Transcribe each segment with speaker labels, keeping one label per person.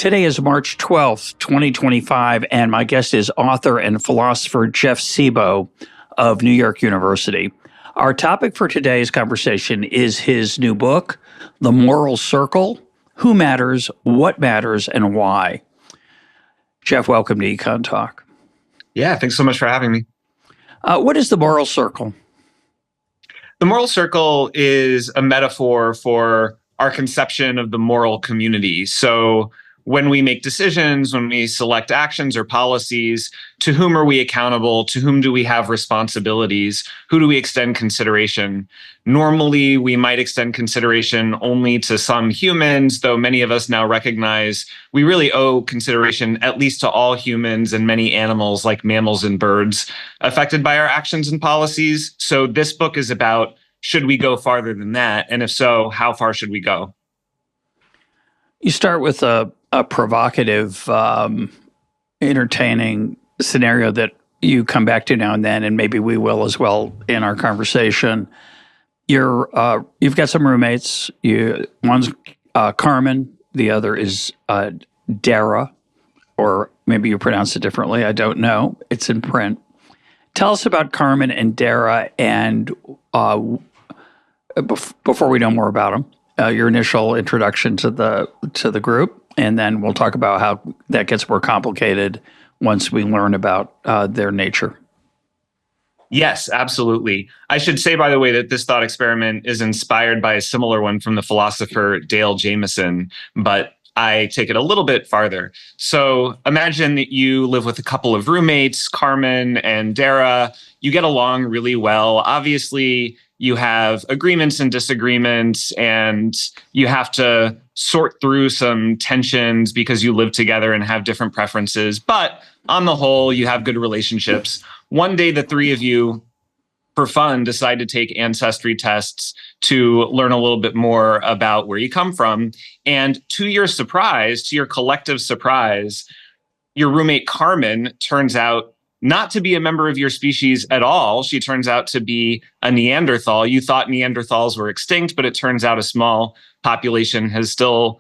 Speaker 1: Today is March 12th, 2025, and my guest is author and philosopher Jeff Sebo of New York University. Our topic for today's conversation is his new book, The Moral Circle: Who Matters, What Matters, and Why. Jeff, welcome to EconTalk.
Speaker 2: Yeah, thanks so much for having me.
Speaker 1: What is the moral circle?
Speaker 2: The moral circle is a metaphor for our conception of the moral community. So when we make decisions, when we select actions or policies, to whom are we accountable? To whom do we have responsibilities? Who do we extend consideration? Normally, we might extend consideration only to some humans, though many of us now recognize we really owe consideration at least to all humans and many animals like mammals and birds affected by our actions and policies. So this book is about, should we go farther than that? And if so, how far should we go?
Speaker 1: You start with a provocative, entertaining scenario that you come back to now and then, and maybe we will as well in our conversation. You've got some roommates. One's Carmen, the other is Dara, or maybe you pronounce it differently. I don't know. It's in print. Tell us about Carmen and Dara, and before we know more about them, your initial introduction to the group, and then we'll talk about how that gets more complicated once we learn about their nature.
Speaker 2: Yes, absolutely. I should say, by the way, that this thought experiment is inspired by a similar one from the philosopher Dale Jamieson, but I take it a little bit farther. So imagine that you live with a couple of roommates, Carmen and Dara. You get along really well. Obviously, you have agreements and disagreements, and you have to sort through some tensions because you live together and have different preferences. But on the whole, you have good relationships. One day, the three of you, for fun, decide to take ancestry tests to learn a little bit more about where you come from. And to your surprise, to your collective surprise, your roommate Carmen turns out not to be a member of your species at all. She turns out to be a Neanderthal. You thought Neanderthals were extinct, but it turns out a small population has still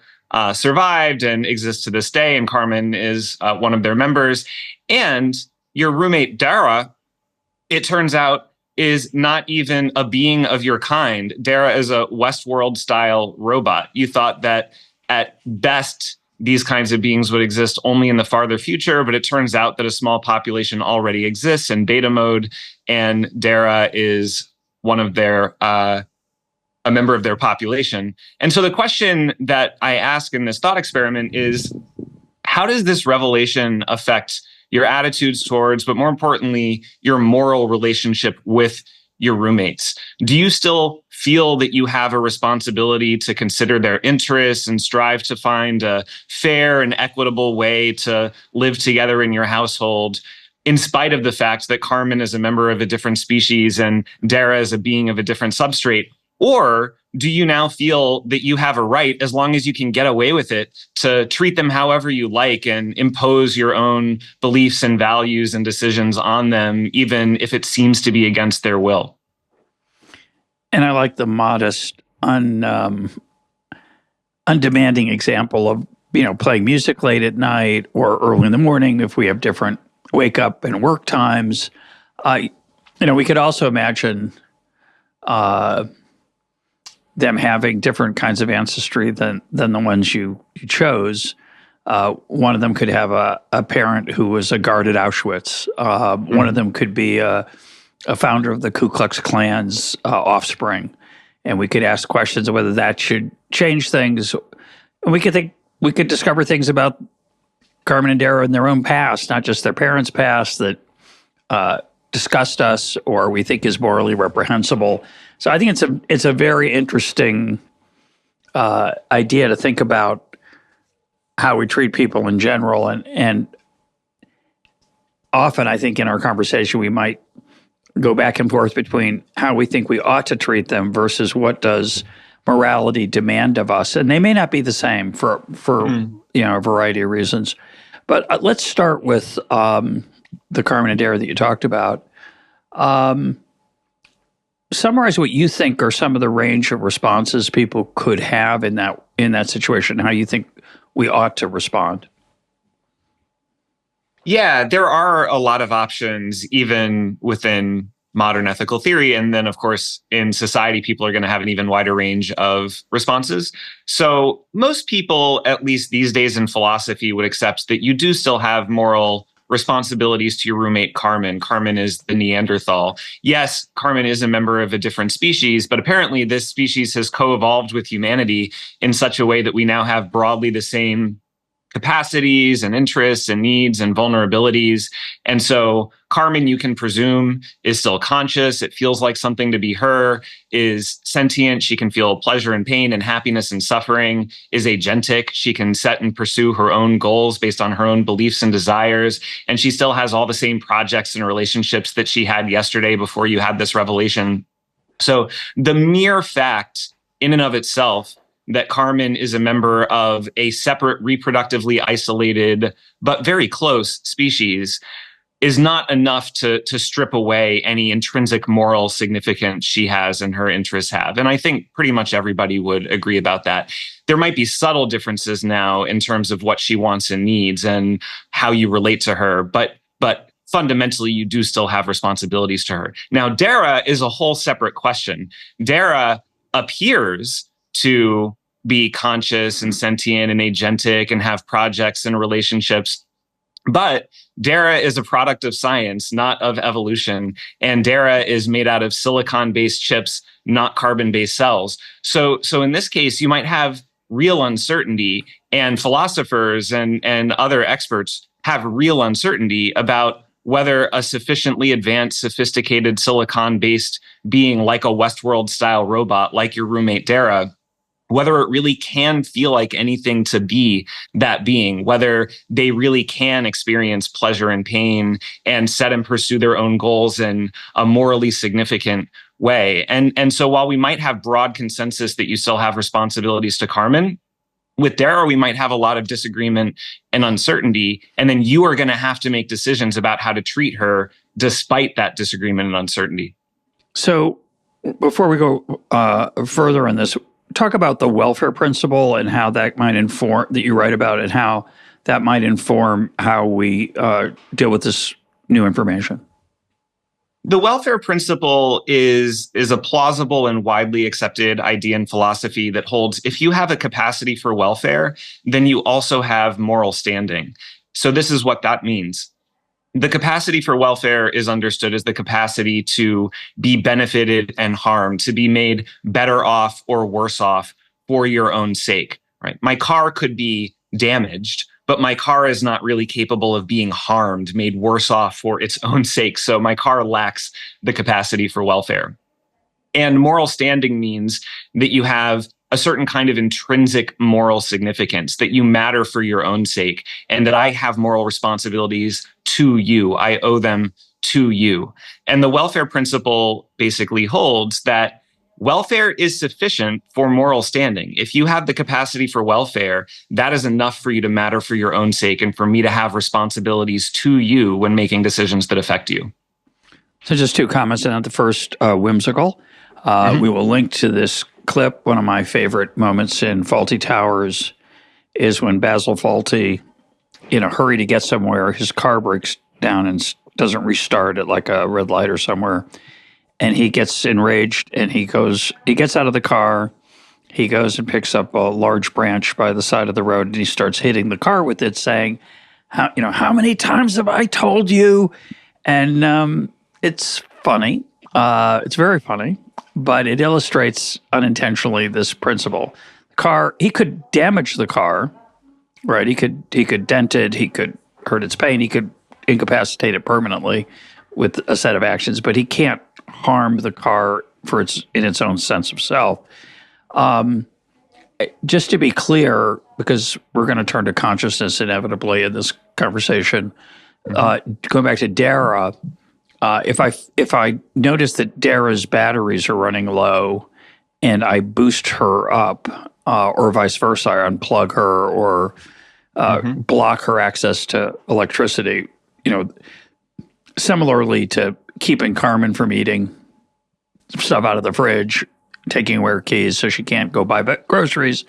Speaker 2: survived and exists to this day, and Carmen is one of their members. And your roommate Dara, it turns out, is not even a being of your kind. Dara is a Westworld-style robot. You thought that at best, these kinds of beings would exist only in the farther future, but it turns out that a small population already exists in beta mode, and Dara is one of their, a member of their population. And so the question that I ask in this thought experiment is, how does this revelation affect your attitudes towards, but more importantly, your moral relationship with your roommates? Do you still feel that you have a responsibility to consider their interests and strive to find a fair and equitable way to live together in your household, in spite of the fact that Carmen is a member of a different species and Dara is a being of a different substrate? Or do you now feel that you have a right, as long as you can get away with it, to treat them however you like and impose your own beliefs and values and decisions on them, even if it seems to be against their will?
Speaker 1: And I like the modest, undemanding example of, playing music late at night or early in the morning if we have different wake up and work times. We could also imagine them having different kinds of ancestry than the ones you chose. One of them could have a parent who was a guard at Auschwitz. One of them could be a founder of the Ku Klux Klan's offspring. And we could ask questions of whether that should change things. And we could discover things about Carmen and Dara in their own past, not just their parents' past, that disgust us or we think is morally reprehensible. So I think it's a very interesting idea to think about how we treat people in general, and often I think in our conversation we might go back and forth between how we think we ought to treat them versus what does morality demand of us, and they may not be the same for a variety of reasons. But let's start with the Carmen and Dara that you talked about. summarize what you think are some of the range of responses people could have in that situation, how you think we ought to respond.
Speaker 2: Yeah, there are a lot of options, even within modern ethical theory. And then, of course, in society, people are going to have an even wider range of responses. So most people, at least these days in philosophy, would accept that you do still have moral responsibilities to your roommate, Carmen. Carmen is the Neanderthal. Yes, Carmen is a member of a different species, but apparently this species has co-evolved with humanity in such a way that we now have broadly the same capacities and interests and needs and vulnerabilities. And so Carmen, you can presume, is still conscious. It feels like something to be her, is sentient. She can feel pleasure and pain and happiness and suffering, is agentic. She can set and pursue her own goals based on her own beliefs and desires. And she still has all the same projects and relationships that she had yesterday before you had this revelation. So the mere fact in and of itself that Carmen is a member of a separate, reproductively isolated, but very close species is not enough to strip away any intrinsic moral significance she has and her interests have. And I think pretty much everybody would agree about that. There might be subtle differences now in terms of what she wants and needs and how you relate to her, but fundamentally, you do still have responsibilities to her. Now, Dara is a whole separate question. Dara appears to be conscious and sentient and agentic and have projects and relationships. But Dara is a product of science, not of evolution. And Dara is made out of silicon-based chips, not carbon-based cells. So in this case, you might have real uncertainty, and philosophers and other experts have real uncertainty about whether a sufficiently advanced, sophisticated silicon-based being like a Westworld-style robot, like your roommate Dara, whether it really can feel like anything to be that being, whether they really can experience pleasure and pain and set and pursue their own goals in a morally significant way. And so while we might have broad consensus that you still have responsibilities to Carmen, with Dara, we might have a lot of disagreement and uncertainty. And then you are going to have to make decisions about how to treat her despite that disagreement and uncertainty.
Speaker 1: So before we go further on this, talk about the welfare principle and how that might inform, that you write about, and how that might inform how we deal with this new information.
Speaker 2: The welfare principle is a plausible and widely accepted idea in philosophy that holds if you have a capacity for welfare, then you also have moral standing. So this is what that means. The capacity for welfare is understood as the capacity to be benefited and harmed, to be made better off or worse off for your own sake, right? My car could be damaged, but my car is not really capable of being harmed, made worse off for its own sake. So my car lacks the capacity for welfare. And moral standing means that you have a certain kind of intrinsic moral significance, that you matter for your own sake, and that I have moral responsibilities to you. I owe them to you. And the welfare principle basically holds that welfare is sufficient for moral standing. If you have the capacity for welfare, that is enough for you to matter for your own sake and for me to have responsibilities to you when making decisions that affect you.
Speaker 1: So just two comments on that. The first, whimsical. We will link to this clip. One of my favorite moments in Fawlty Towers is when Basil Fawlty, in a hurry to get somewhere, his car breaks down and doesn't restart at like a red light or somewhere. And he gets enraged and he gets out of the car. He goes and picks up a large branch by the side of the road and he starts hitting the car with it, saying, how many times have I told you? And it's funny. It's very funny, but it illustrates unintentionally this principle. He could damage the car, right? He could dent it. He could hurt its paint. He could incapacitate it permanently with a set of actions, but he can't harm the car in its own sense of self. Just to be clear, because we're going to turn to consciousness inevitably in this conversation, going back to Dara, if I notice that Dara's batteries are running low and I boost her up, or vice versa, I unplug her or block her access to electricity, similarly to keeping Carmen from eating stuff out of the fridge, taking away her keys so she can't go buy groceries,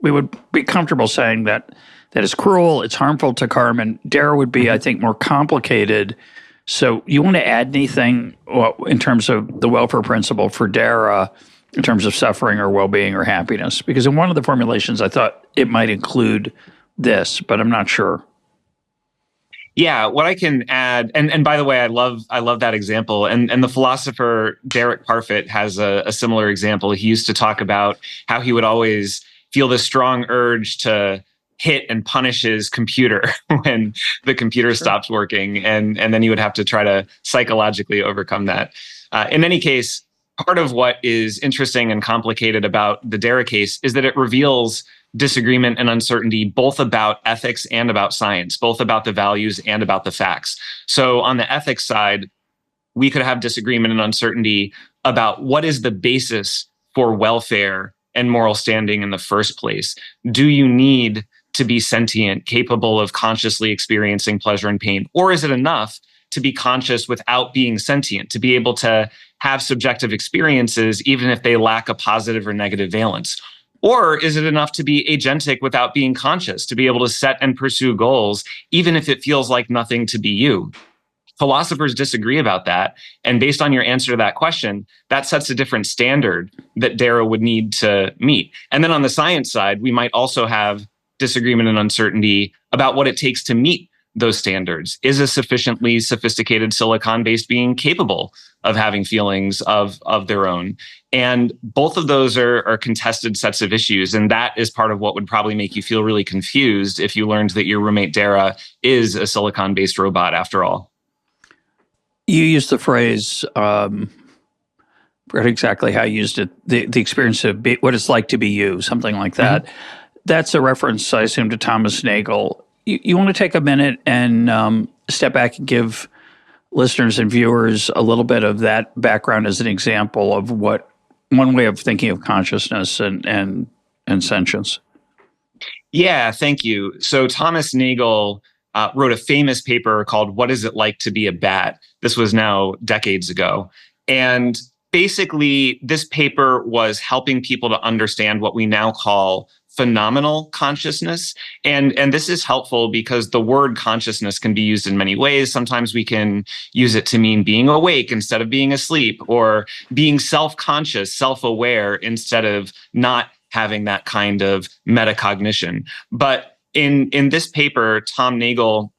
Speaker 1: we would be comfortable saying that is cruel, it's harmful to Carmen. Dara would be, I think, more complicated. So you want to add anything in terms of the welfare principle for Dara in terms of suffering or well-being or happiness? Because in one of the formulations, I thought it might include this, but I'm not sure.
Speaker 2: Yeah, what I can add, and by the way, I love that example. And the philosopher Derek Parfit has a similar example. He used to talk about how he would always feel this strong urge to hit and punish his computer when the computer stops working, and then he would have to try to psychologically overcome that. In any case, part of what is interesting and complicated about the Dara case is that it reveals disagreement and uncertainty both about ethics and about science, both about the values and about the facts. So on the ethics side, we could have disagreement and uncertainty about what is the basis for welfare and moral standing in the first place. Do you need to be sentient, capable of consciously experiencing pleasure and pain? Or is it enough to be conscious without being sentient, to be able to have subjective experiences, even if they lack a positive or negative valence? Or is it enough to be agentic without being conscious, to be able to set and pursue goals, even if it feels like nothing to be you? Philosophers disagree about that. And based on your answer to that question, that sets a different standard that Dara would need to meet. And then on the science side, we might also have disagreement and uncertainty about what it takes to meet those standards. Is a sufficiently sophisticated silicon-based being capable of having feelings of their own? And both of those are contested sets of issues. And that is part of what would probably make you feel really confused if you learned that your roommate Dara is a silicon-based robot after all.
Speaker 1: You used the phrase, forget exactly how you used it, the experience of what it's like to be you, something like that. Mm-hmm. That's a reference, I assume, to Thomas Nagel. You want to take a minute and step back and give listeners and viewers a little bit of that background as an example of what one way of thinking of consciousness and sentience.
Speaker 2: Yeah, thank you. So Thomas Nagel wrote a famous paper called "What Is It Like to Be a Bat?" This was now decades ago. And basically, this paper was helping people to understand what we now call phenomenal consciousness. And this is helpful because the word consciousness can be used in many ways. Sometimes we can use it to mean being awake instead of being asleep, or being self-conscious, self-aware instead of not having that kind of metacognition. But in this paper, Tom Nagel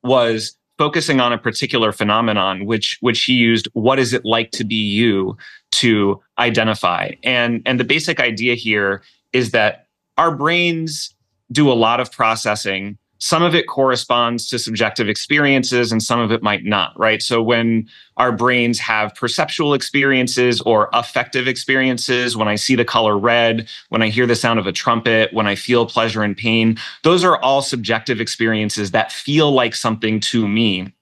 Speaker 2: was focusing on a particular phenomenon, which he used, what is it like to be you, to identify. And the basic idea here is that our brains do a lot of processing. Some of it corresponds to subjective experiences and some of it might not, right? So when our brains have perceptual experiences or affective experiences, when I see the color red, when I hear the sound of a trumpet, when I feel pleasure and pain, those are all subjective experiences that feel like something to me.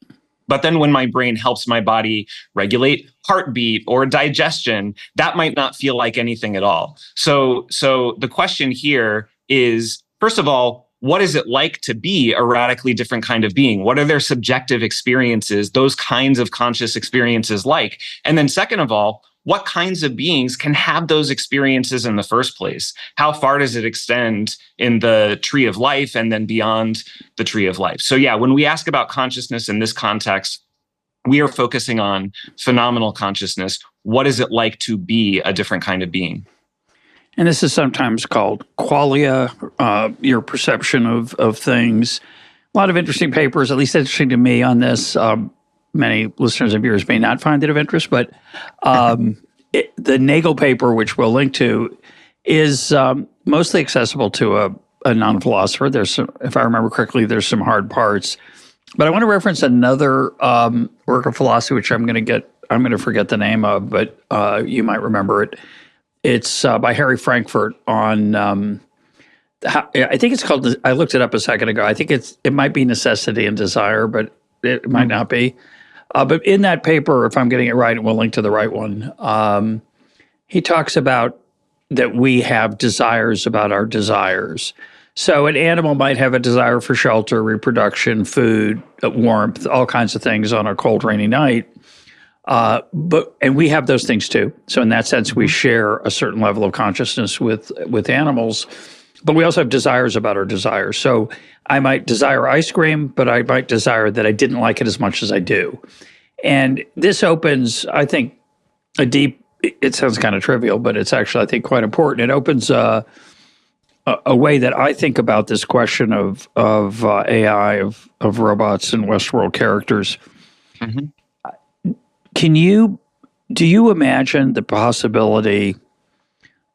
Speaker 2: But then when my brain helps my body regulate heartbeat or digestion, that might not feel like anything at all. So the question here is, first of all, what is it like to be a radically different kind of being? What are their subjective experiences, those kinds of conscious experiences like? And then second of all, what kinds of beings can have those experiences in the first place? How far does it extend in the tree of life and then beyond the tree of life? So yeah, when we ask about consciousness in this context, we are focusing on phenomenal consciousness. What is it like to be a different kind of being?
Speaker 1: And this is sometimes called qualia, your perception of things. A lot of interesting papers, at least interesting to me on this. Many listeners and viewers may not find it of interest, but the Nagel paper, which we'll link to, is mostly accessible to a non-philosopher. There's some, if I remember correctly, there's some hard parts. But I want to reference another work of philosophy, which I'm going to forget the name of, but you might remember it. It's by Harry Frankfurt on, I think it's called, I looked it up a second ago. I think it might be Necessity and Desire, but it might not be. But in that paper, if I'm getting it right, and we'll link to the right one, he talks about that we have desires about our desires. So an animal might have a desire for shelter, reproduction, food, warmth, all kinds of things on a cold, rainy night. And we have those things too. So in that sense, we share a certain level of consciousness with animals, but we also have desires about our desires. So I might desire ice cream, but I might desire that I didn't like it as much as I do. And this opens, I think, a deep, it sounds kind of trivial, but it's actually, I think, quite important. It opens a way that I think about this question of AI, of robots and Westworld characters.
Speaker 2: Mm-hmm.
Speaker 1: Do you imagine the possibility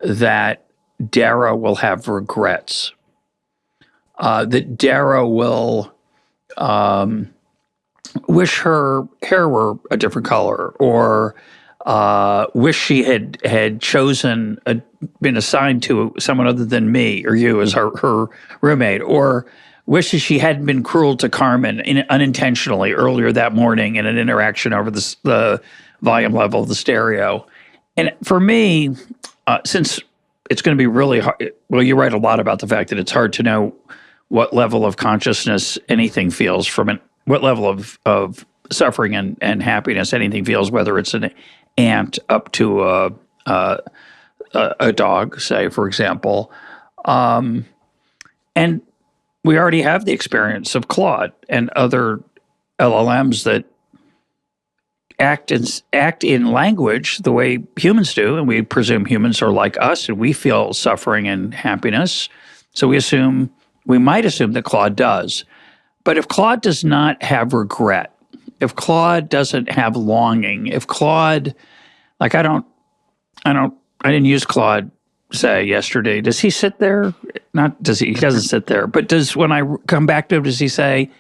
Speaker 1: that Dara will have regrets? That Dara will wish her hair were a different color, or wish she had chosen, been assigned to someone other than me or you as her roommate, or wishes she hadn't been cruel to Carmen unintentionally earlier that morning in an interaction over the volume level of the stereo. And for me, since it's going to be really hard, well, you write a lot about the fact that it's hard to know what level of consciousness anything feels what level of suffering and happiness anything feels, whether it's an ant up to a dog, say, for example. And we already have the experience of Claude and other LLMs that act in language the way humans do, and we presume humans are like us, and we feel suffering and happiness. So we might assume that Claude does. But if Claude does not have regret, if Claude doesn't have longing, if Claude, like I didn't use Claude, say, yesterday. Does he sit there? He doesn't sit there. But when I come back to him,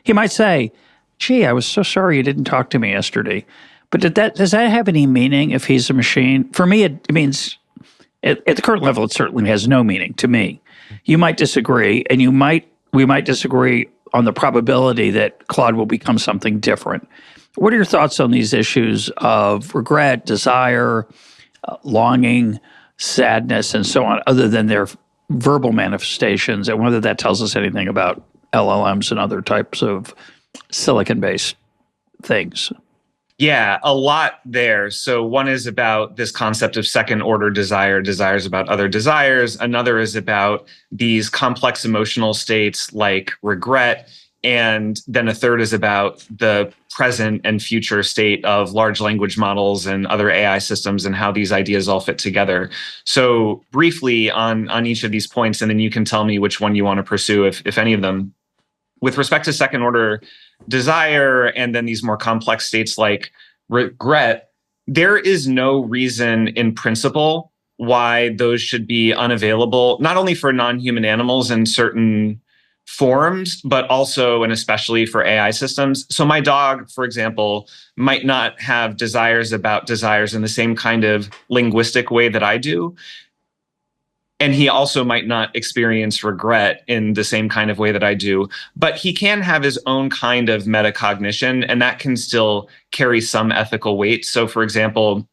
Speaker 1: he might say, gee, I was so sorry you didn't talk to me yesterday. But does that have any meaning if he's a machine? For me, it means, at the current level, it certainly has no meaning to me. You might disagree, and we might disagree on the probability that Claude will become something different. What are your thoughts on these issues of regret, desire, longing, sadness, and so on, other than their verbal manifestations, and whether that tells us anything about LLMs and other types of silicon-based things?
Speaker 2: Yeah, a lot there. So one is about this concept of second order desires about other desires. Another is about these complex emotional states like regret. And then a third is about the present and future state of large language models and other AI systems and how these ideas all fit together. So briefly on each of these points, and then you can tell me which one you want to pursue, if any of them. With respect to second order desire and then these more complex states like regret, there is no reason in principle why those should be unavailable, not only for non-human animals in certain forms, but also and especially for AI systems. So my dog, for example, might not have desires about desires in the same kind of linguistic way that I do. And he also might not experience regret in the same kind of way that I do, but he can have his own kind of metacognition, and that can still carry some ethical weight. So, for example,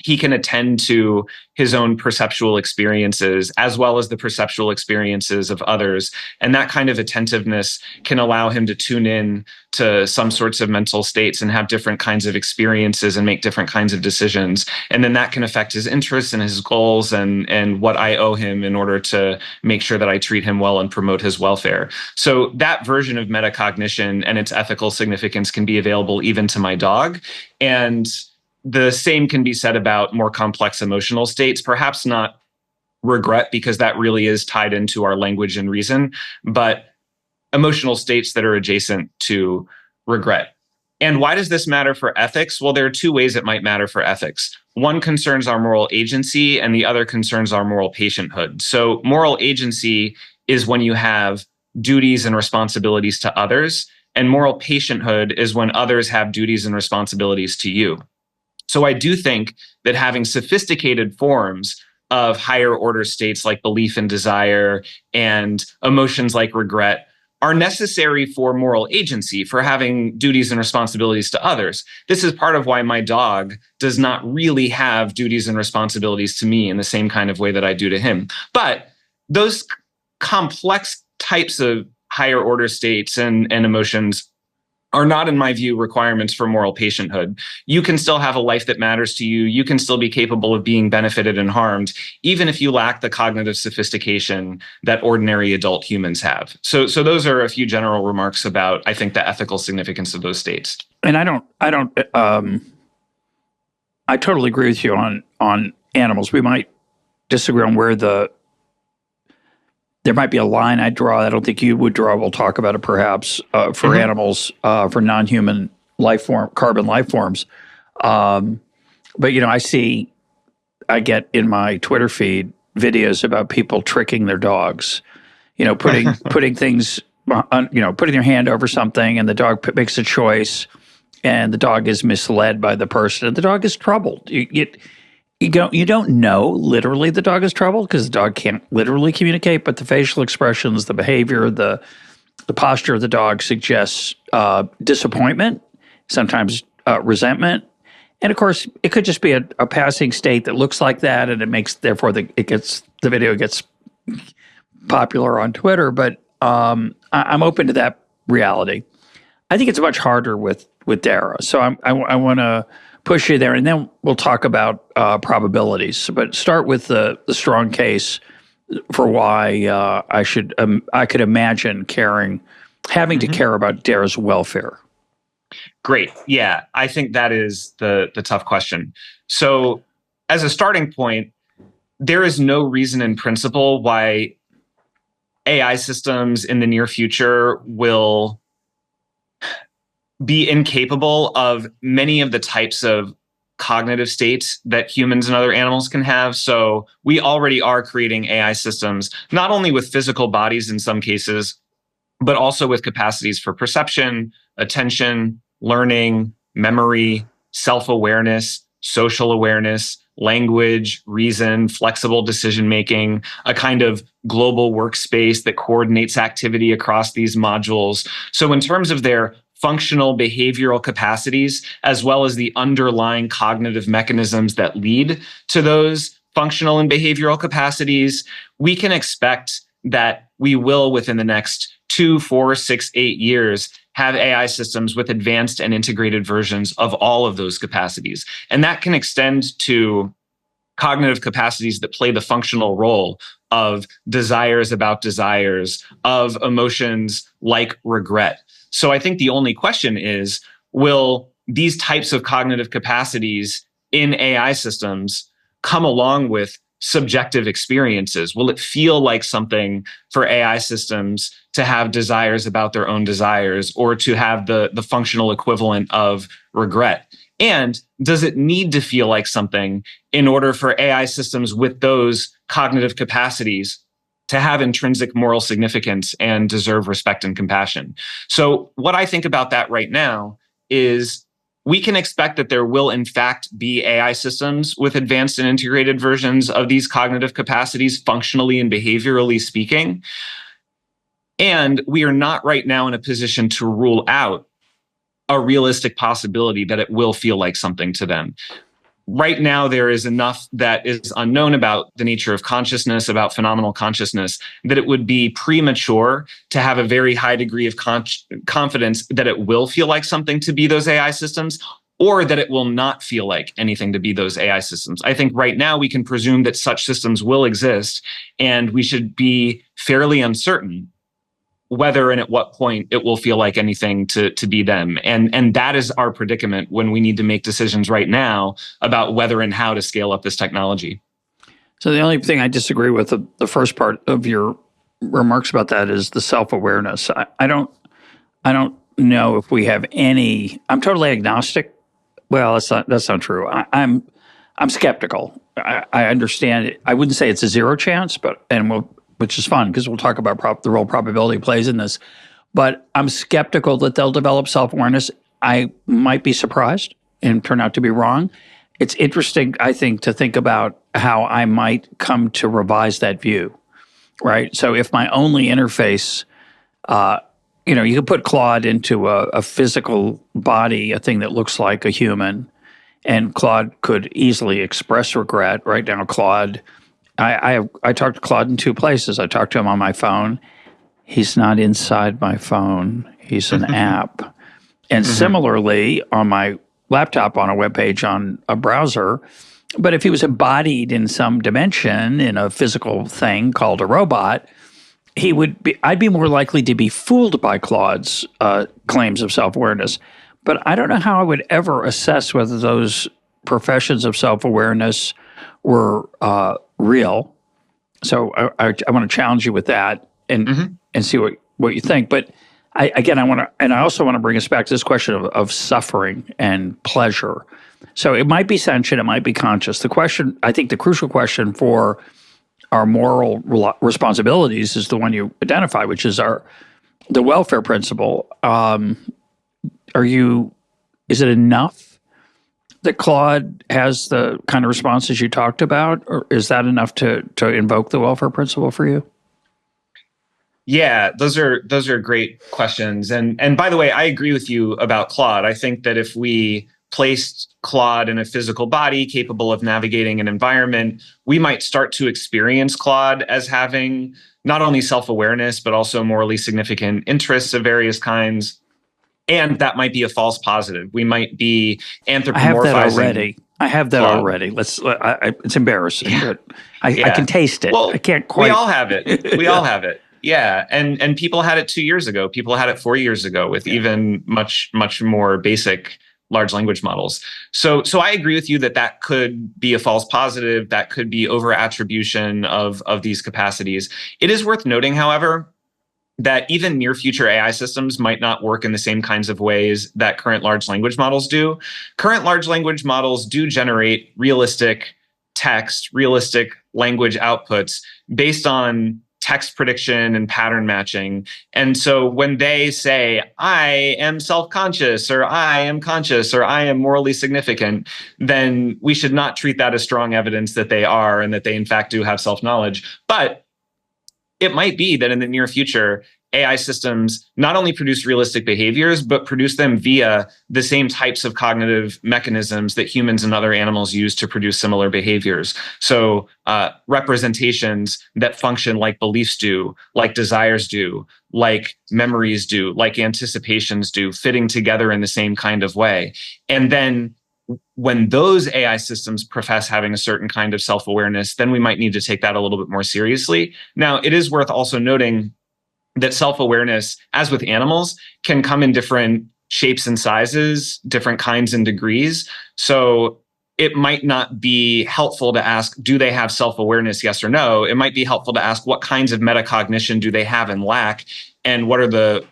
Speaker 2: he can attend to his own perceptual experiences as well as the perceptual experiences of others. And that kind of attentiveness can allow him to tune in to some sorts of mental states and have different kinds of experiences and make different kinds of decisions. And then that can affect his interests and his goals and what I owe him in order to make sure that I treat him well and promote his welfare. So that version of metacognition and its ethical significance can be available even to my dog. And the same can be said about more complex emotional states, perhaps not regret, because that really is tied into our language and reason, but emotional states that are adjacent to regret. And why does this matter for ethics? Well, there are two ways it might matter for ethics. One concerns our moral agency, and the other concerns our moral patienthood. So moral agency is when you have duties and responsibilities to others, and moral patienthood is when others have duties and responsibilities to you. So I do think that having sophisticated forms of higher order states like belief and desire and emotions like regret are necessary for moral agency, for having duties and responsibilities to others. This is part of why my dog does not really have duties and responsibilities to me in the same kind of way that I do to him. But those complex types of higher order states and emotions are not, in my view, requirements for moral patienthood. You can still have a life that matters to you. You can still be capable of being benefited and harmed, even if you lack the cognitive sophistication that ordinary adult humans have. So those are a few general remarks about, I think, the ethical significance of those states.
Speaker 1: And I totally agree with you on animals. We might disagree on where there might be a line I draw. I don't think you would draw. We'll talk about it perhaps for animals, for non-human carbon life forms. But I get in my Twitter feed videos about people tricking their dogs. Putting things putting their hand over something, and the dog makes a choice, and the dog is misled by the person, and the dog is troubled. You don't know literally the dog is troubled because the dog can't literally communicate, but the facial expressions, the behavior, the posture of the dog suggests disappointment, sometimes resentment, and of course it could just be a passing state that looks like that, and it makes therefore the video gets popular on Twitter. But I'm open to that reality. I think it's much harder with Dara, so I want to push you there, and then we'll talk about probabilities. But start with the strong case for why I could imagine having to care about Dara's welfare.
Speaker 2: Great. Yeah, I think that is the tough question. So as a starting point, there is no reason in principle why AI systems in the near future will be incapable of many of the types of cognitive states that humans and other animals can have. So we already are creating AI systems, not only with physical bodies in some cases, but also with capacities for perception, attention, learning, memory, self-awareness, social awareness, language, reason, flexible decision-making, a kind of global workspace that coordinates activity across these modules. So in terms of their functional behavioral capacities, as well as the underlying cognitive mechanisms that lead to those functional and behavioral capacities, we can expect that we will, within the next 2, 4, 6, 8 years, have AI systems with advanced and integrated versions of all of those capacities. And that can extend to cognitive capacities that play the functional role of desires about desires, of emotions like regret. So I think the only question is, will these types of cognitive capacities in AI systems come along with subjective experiences? Will it feel like something for AI systems to have desires about their own desires, or to have the functional equivalent of regret? And does it need to feel like something in order for AI systems with those cognitive capacities to have intrinsic moral significance and deserve respect and compassion? So what I think about that right now is we can expect that there will in fact be AI systems with advanced and integrated versions of these cognitive capacities, functionally and behaviorally speaking. And we are not right now in a position to rule out a realistic possibility that it will feel like something to them. Right now, there is enough that is unknown about the nature of consciousness, about phenomenal consciousness, that it would be premature to have a very high degree of confidence that it will feel like something to be those AI systems, or that it will not feel like anything to be those AI systems. I think right now we can presume that such systems will exist, and we should be fairly uncertain whether and at what point it will feel like anything to be them. And that is our predicament when we need to make decisions right now about whether and how to scale up this technology.
Speaker 1: So the only thing I disagree with the first part of your remarks about that is the self-awareness. I don't know if we have any. I'm totally agnostic. Well, that's not true. I'm skeptical. I understand it. I wouldn't say it's a zero chance, which is fun because we'll talk about the role probability plays in this. But I'm skeptical that they'll develop self-awareness. I might be surprised and turn out to be wrong. It's interesting, I think, to think about how I might come to revise that view, right? So if my only interface, you could put Claude into a physical body, a thing that looks like a human, and Claude could easily express regret. Right now, Claude, I talk to Claude in two places. I talk to him on my phone. He's not inside my phone. He's an app. And similarly, on my laptop, on a web page, on a browser. But if he was embodied in some dimension in a physical thing called a robot, I'd be more likely to be fooled by Claude's claims of self-awareness. But I don't know how I would ever assess whether those professions of self-awareness were real. So I want to challenge you with that and see what you think. But I also want to bring us back to this question of suffering and pleasure. So it might be sentient, it might be conscious. I think the crucial question for our moral responsibilities is the one you identify, which is the welfare principle. Is it enough that Claude has the kind of responses you talked about, or is that enough to invoke the welfare principle for you?
Speaker 2: Yeah, those are great questions. And by the way, I agree with you about Claude. I think that if we placed Claude in a physical body capable of navigating an environment, we might start to experience Claude as having not only self-awareness, but also morally significant interests of various kinds. And that might be a false positive. We might be anthropomorphizing.
Speaker 1: I have that already. It's embarrassing, but I can taste it.
Speaker 2: Well,
Speaker 1: I can't quite.
Speaker 2: We all have it. We all have it. Yeah, and people had it 2 years ago. People had it 4 years ago with even much more basic large language models. So I agree with you that could be a false positive. That could be over attribution of these capacities. It is worth noting, however, that even near future AI systems might not work in the same kinds of ways that current large language models do. Current large language models do generate realistic text, realistic language outputs based on text prediction and pattern matching. And so when they say, I am self-conscious, or I am conscious, or I am morally significant, then we should not treat that as strong evidence that they are and that they in fact do have self-knowledge. But it might be that in the near future, AI systems not only produce realistic behaviors, but produce them via the same types of cognitive mechanisms that humans and other animals use to produce similar behaviors. So representations that function like beliefs do, like desires do, like memories do, like anticipations do, fitting together in the same kind of way. And then when those AI systems profess having a certain kind of self-awareness, then we might need to take that a little bit more seriously. Now, it is worth also noting that self-awareness, as with animals, can come in different shapes and sizes, different kinds and degrees. So it might not be helpful to ask, do they have self-awareness, yes or no? It might be helpful to ask, what kinds of metacognition do they have and lack? And what are the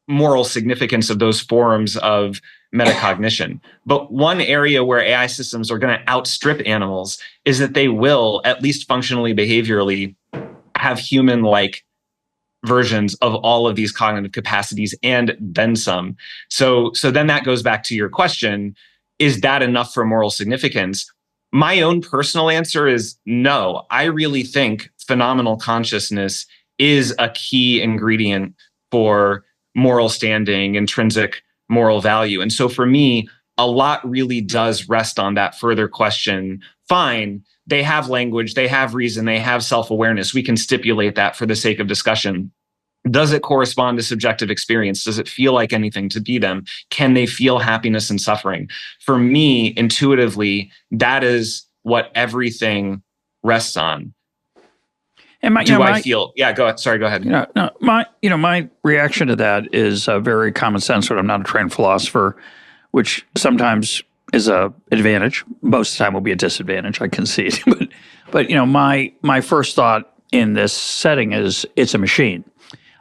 Speaker 2: moral significance of those forms of metacognition? But one area where AI systems are going to outstrip animals is that they will, at least functionally, behaviorally, have human-like versions of all of these cognitive capacities and then some. So then that goes back to your question, is that enough for moral significance? My own personal answer is no. I really think phenomenal consciousness is a key ingredient for moral standing, intrinsic moral value. And so for me, a lot really does rest on that further question. Fine, they have language, they have reason, they have self-awareness. We can stipulate that for the sake of discussion. Does it correspond to subjective experience? Does it feel like anything to be them? Can they feel happiness and suffering? For me, intuitively, that is what everything rests on.
Speaker 1: And
Speaker 2: I feel? Yeah, go ahead. Sorry, go ahead.
Speaker 1: My reaction to that is very common sense. But I'm not a trained philosopher, which sometimes is a advantage. Most of the time will be a disadvantage. I concede. but my first thought in this setting is it's a machine.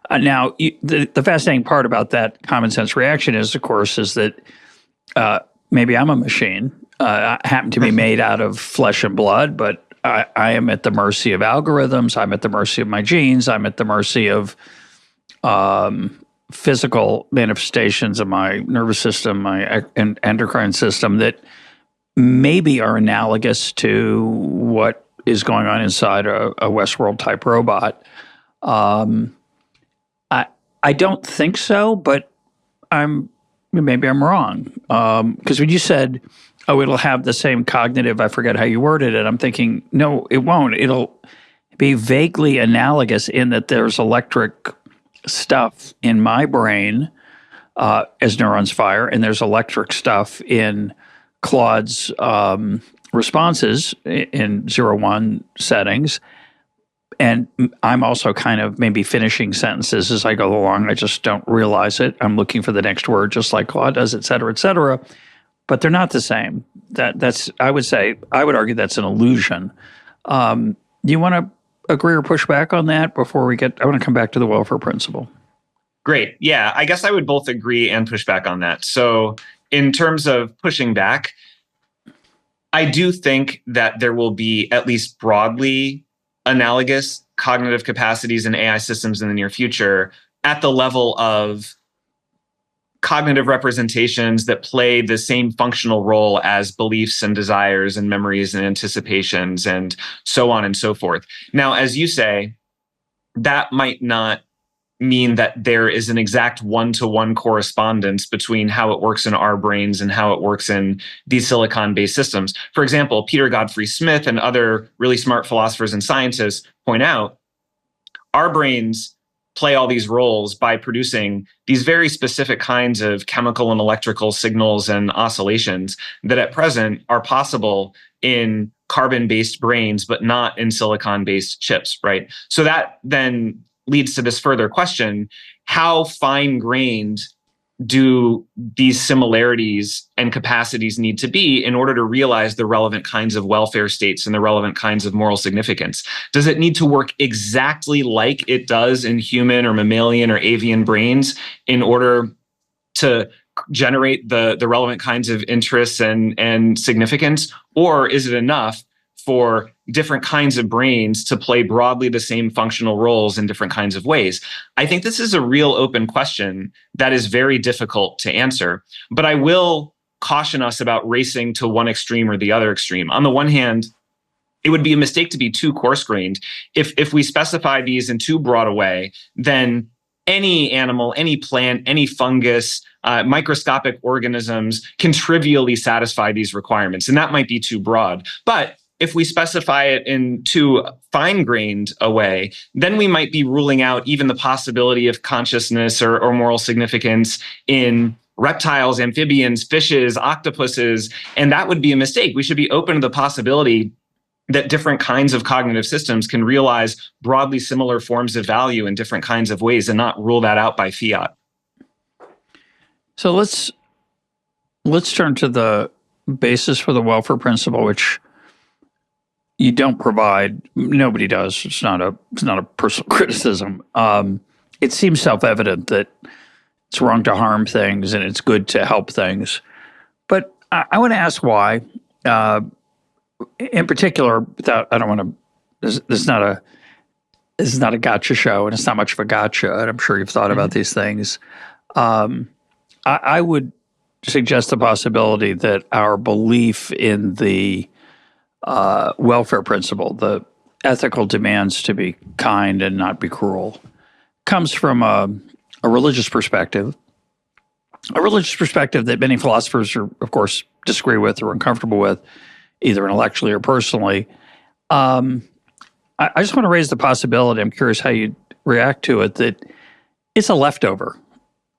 Speaker 1: Now, the fascinating part about that common sense reaction is, of course, is that maybe I'm a machine. I happen to be made out of flesh and blood, but I am at the mercy of algorithms. I'm at the mercy of my genes. I'm at the mercy of physical manifestations of my nervous system, my endocrine system that maybe are analogous to what is going on inside a Westworld type robot. I don't think so, but maybe I'm wrong. Because when you said, "Oh, it'll have the same cognitive," I forget how you worded it. I'm thinking, no, it won't. It'll be vaguely analogous in that there's electric stuff in my brain as neurons fire, and there's electric stuff in Claude's responses in 0-1 settings. And I'm also kind of maybe finishing sentences as I go along. I just don't realize it. I'm looking for the next word, just like Claude does, et cetera, et cetera. But they're not the same. That's I would argue that's an illusion. Do you want to agree or push back on that before we get? I want to come back to the welfare principle.
Speaker 2: Great. Yeah, I guess I would both agree and push back on that. So in terms of pushing back, I do think that there will be at least broadly analogous cognitive capacities in AI systems in the near future at the level of cognitive representations that play the same functional role as beliefs and desires and memories and anticipations and so on and so forth. Now, as you say, that might not mean that there is an exact one-to-one correspondence between how it works in our brains and how it works in these silicon-based systems. For example, Peter Godfrey Smith and other really smart philosophers and scientists point out our brains play all these roles by producing these very specific kinds of chemical and electrical signals and oscillations that at present are possible in carbon-based brains, but not in silicon-based chips, right? So that then leads to this further question: how fine-grained do these similarities and capacities need to be in order to realize the relevant kinds of welfare states and the relevant kinds of moral significance? Does it need to work exactly like it does in human or mammalian or avian brains in order to generate the relevant kinds of interests and significance? Or is it enough for different kinds of brains to play broadly the same functional roles in different kinds of ways? I think this is a real open question that is very difficult to answer, but I will caution us about racing to one extreme or the other extreme. On the one hand, it would be a mistake to be too coarse-grained. If we specify these in too broad a way, then any animal, any plant, any fungus, microscopic organisms can trivially satisfy these requirements, and that might be too broad. But if we specify it in too fine-grained a way, then we might be ruling out even the possibility of consciousness or moral significance in reptiles, amphibians, fishes, octopuses, and that would be a mistake. We should be open to the possibility that different kinds of cognitive systems can realize broadly similar forms of value in different kinds of ways and not rule that out by fiat.
Speaker 1: So let's turn to the basis for the welfare principle, which you don't provide. Nobody does. It's not a personal criticism. It seems self-evident that it's wrong to harm things and it's good to help things. But I want to ask why. In particular, I don't want to. This is not a gotcha show, and it's not much of a gotcha. And I'm sure you've thought about these things. I would suggest the possibility that our belief in the welfare principle, the ethical demands to be kind and not be cruel, comes from a religious perspective. A religious perspective that many philosophers, of course, disagree with or uncomfortable with, either intellectually or personally. I just want to raise the possibility, I'm curious how you react to it, that it's a leftover.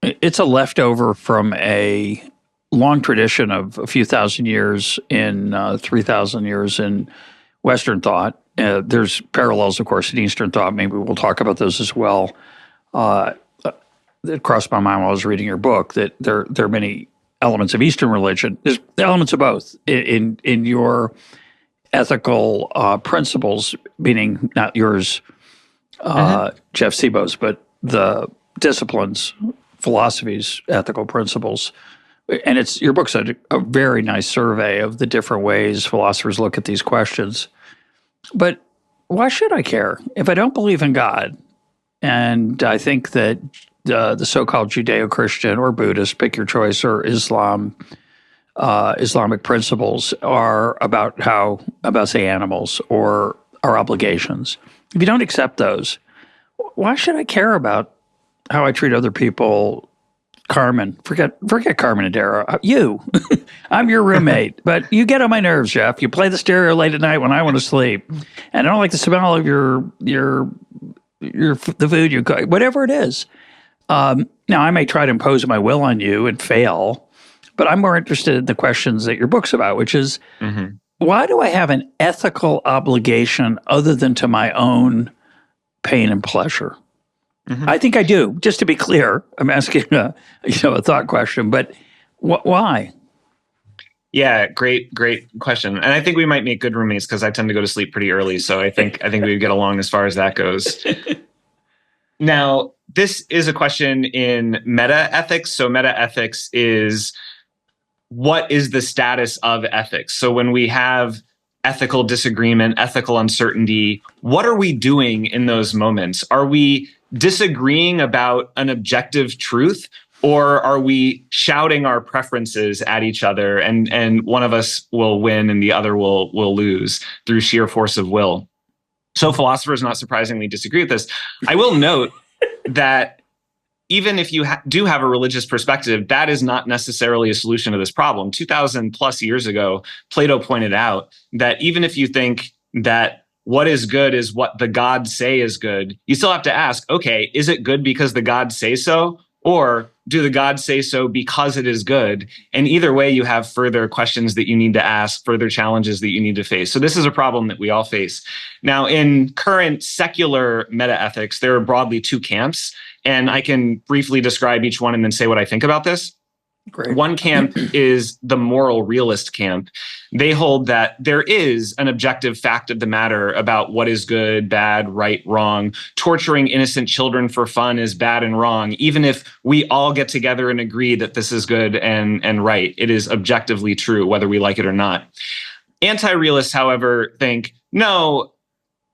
Speaker 1: It's a leftover from a long tradition of a few thousand years in 3,000 years in Western thought. There's parallels, of course, in Eastern thought. Maybe we'll talk about those as well. It crossed my mind while I was reading your book that there are many elements of Eastern religion. There's elements of both in your ethical principles, meaning not yours, Jeff Sebo's, but the disciplines, philosophies, ethical principles. And your book's a very nice survey of the different ways philosophers look at these questions. But why should I care if I don't believe in God? And I think that the so-called Judeo-Christian or Buddhist, pick your choice, or Islamic principles are about say, animals or our obligations. If you don't accept those, why should I care about how I treat other people? Carmen, forget Carmen and Dara. You, I'm your roommate, but you get on my nerves, Jeff. You play the stereo late at night when I want to sleep, and I don't like the smell of the food you cook, whatever it is. Now, I may try to impose my will on you and fail, but I'm more interested in the questions that your book's about, which is, why do I have an ethical obligation other than to my own pain and pleasure? I think I do. Just to be clear, I'm asking a thought question, but why?
Speaker 2: Yeah, great question. And I think we might make good roommates because I tend to go to sleep pretty early. So I think we would get along as far as that goes. Now, this is a question in metaethics. So metaethics is, what is the status of ethics? So when we have ethical disagreement, ethical uncertainty, what are we doing in those moments? Are we disagreeing about an objective truth, or are we shouting our preferences at each other and one of us will win and the other will lose through sheer force of will? So philosophers, not surprisingly, disagree with this. I will note that even if you do have a religious perspective, that is not necessarily a solution to this problem. 2,000 plus years ago, Plato pointed out that even if you think that what is good is what the gods say is good, you still have to ask, okay, is it good because the gods say so? Or do the gods say so because it is good? And either way, you have further questions that you need to ask, further challenges that you need to face. So this is a problem that we all face. Now, in current secular metaethics, there are broadly two camps, and I can briefly describe each one and then say what I think about this.
Speaker 1: Great.
Speaker 2: One camp is the moral realist camp. They hold that there is an objective fact of the matter about what is good, bad, right, wrong. Torturing innocent children for fun is bad and wrong, even if we all get together and agree that this is good and right. It is objectively true, whether we like it or not. Anti-realists, however, think, no,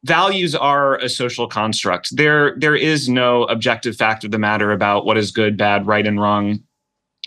Speaker 2: values are a social construct. There is no objective fact of the matter about what is good, bad, right, and wrong.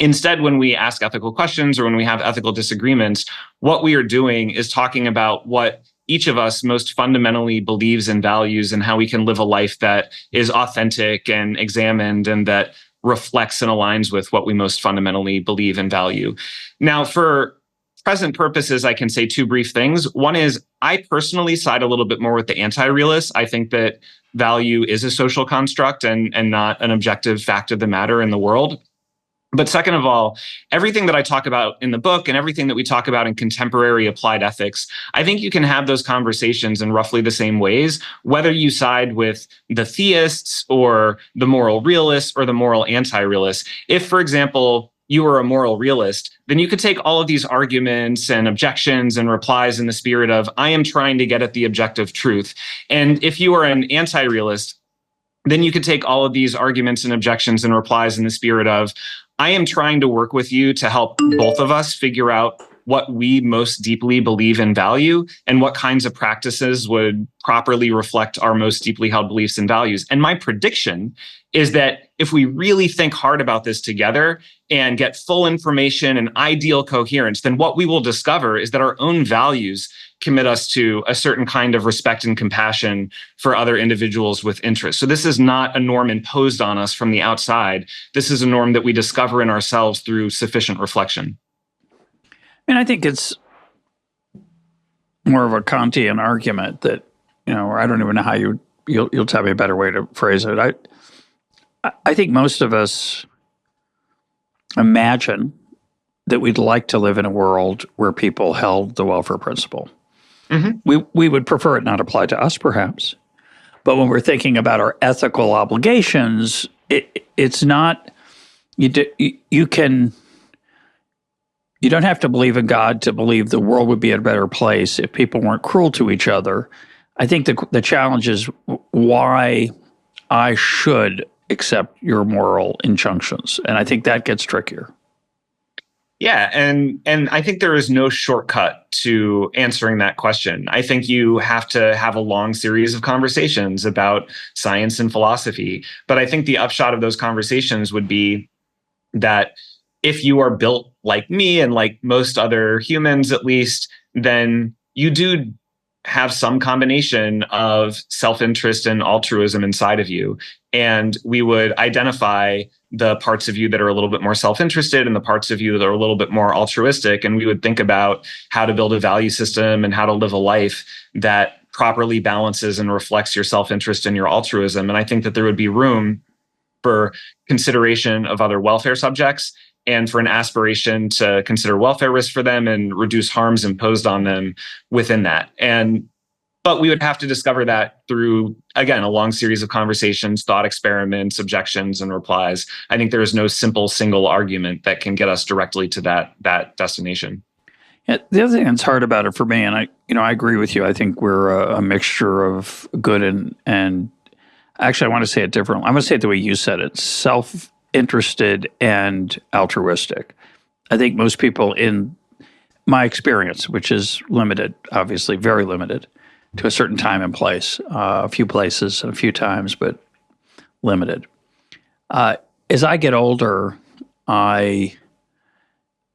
Speaker 2: Instead, when we ask ethical questions or when we have ethical disagreements, what we are doing is talking about what each of us most fundamentally believes and values and how we can live a life that is authentic and examined and that reflects and aligns with what we most fundamentally believe and value. Now, for present purposes, I can say two brief things. One is, I personally side a little bit more with the anti-realists. I think that value is a social construct and not an objective fact of the matter in the world. But second of all, everything that I talk about in the book and everything that we talk about in contemporary applied ethics, I think you can have those conversations in roughly the same ways, whether you side with the theists or the moral realists or the moral anti-realists. If, for example, you were a moral realist, then you could take all of these arguments and objections and replies in the spirit of, I am trying to get at the objective truth. And if you are an anti-realist, then you could take all of these arguments and objections and replies in the spirit of, I am trying to work with you to help both of us figure out what we most deeply believe and value and what kinds of practices would properly reflect our most deeply held beliefs and values. And my prediction is that if we really think hard about this together and get full information and ideal coherence, then what we will discover is that our own values commit us to a certain kind of respect and compassion for other individuals with interests. So this is not a norm imposed on us from the outside. This is a norm that we discover in ourselves through sufficient reflection.
Speaker 1: And I think it's more of a Kantian argument that, or I don't even know how you'll tell me a better way to phrase it. I think most of us imagine that we'd like to live in a world where people held the welfare principle. Mm-hmm. We would prefer it not apply to us, perhaps. But when we're thinking about our ethical obligations, it's not, you don't have to believe in God to believe the world would be a better place if people weren't cruel to each other. I think the challenge is why I should accept your moral injunctions. And I think that gets trickier.
Speaker 2: Yeah, and I think there is no shortcut to answering that question. I think you have to have a long series of conversations about science and philosophy. But I think the upshot of those conversations would be that if you are built like me and like most other humans, at least, then you do have some combination of self-interest and altruism inside of you. And we would identify the parts of you that are a little bit more self-interested and the parts of you that are a little bit more altruistic. And we would think about how to build a value system and how to live a life that properly balances and reflects your self-interest and your altruism. And I think that there would be room for consideration of other welfare subjects and for an aspiration to consider welfare risk for them and reduce harms imposed on them within that. But we would have to discover that through, again, a long series of conversations, thought experiments, objections, and replies. I think there is no simple single argument that can get us directly to that destination.
Speaker 1: Yeah, the other thing that's hard about it for me, and I agree with you. I think we're a mixture of good and actually, I want to say it differently. I'm going to say it the way you said it: self-interested and altruistic. I think most people, in my experience, which is limited, obviously very limited, to a certain time and place, a few places and a few times, but limited. As I get older, I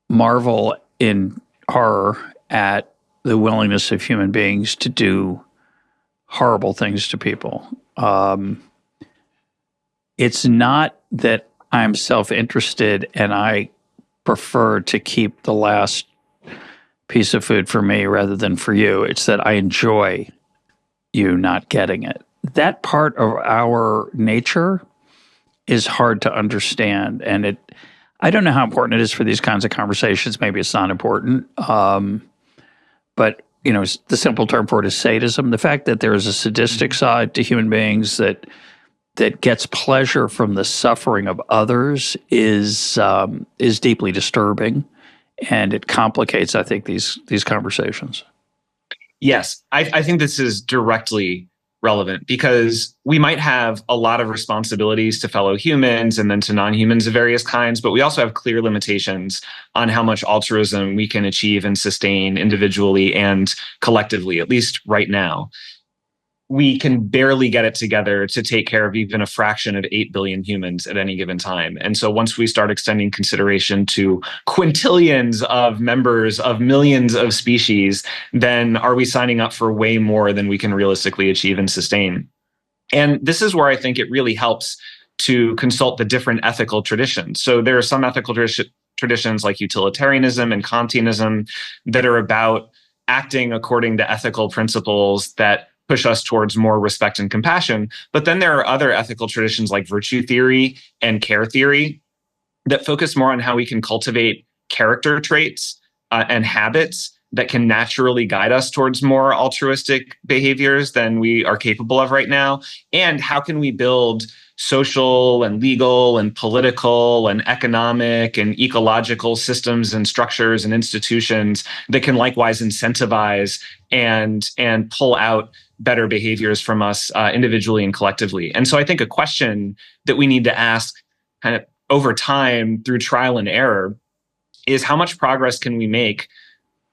Speaker 1: marvel in horror at the willingness of human beings to do horrible things to people. It's not that I'm self-interested and I prefer to keep the last piece of food for me rather than for you. It's that I enjoy you not getting it. That part of our nature is hard to understand. And I don't know how important it is for these kinds of conversations. Maybe it's not important. But the simple term for it is sadism. The fact that there is a sadistic side to human beings that gets pleasure from the suffering of others is deeply disturbing, and it complicates, I think, these conversations.
Speaker 2: Yes, I think this is directly relevant because we might have a lot of responsibilities to fellow humans and then to non-humans of various kinds, but we also have clear limitations on how much altruism we can achieve and sustain individually and collectively, at least right now. We can barely get it together to take care of even a fraction of 8 billion humans at any given time. And so once we start extending consideration to quintillions of members of millions of species, then are we signing up for way more than we can realistically achieve and sustain? And this is where I think it really helps to consult the different ethical traditions. So there are some ethical traditions like utilitarianism and Kantianism that are about acting according to ethical principles that push us towards more respect and compassion. But then there are other ethical traditions like virtue theory and care theory that focus more on how we can cultivate character traits and habits that can naturally guide us towards more altruistic behaviors than we are capable of right now. And how can we build social and legal and political and economic and ecological systems and structures and institutions that can likewise incentivize and pull out better behaviors from us individually and collectively. And so I think a question that we need to ask kind of over time through trial and error is how much progress can we make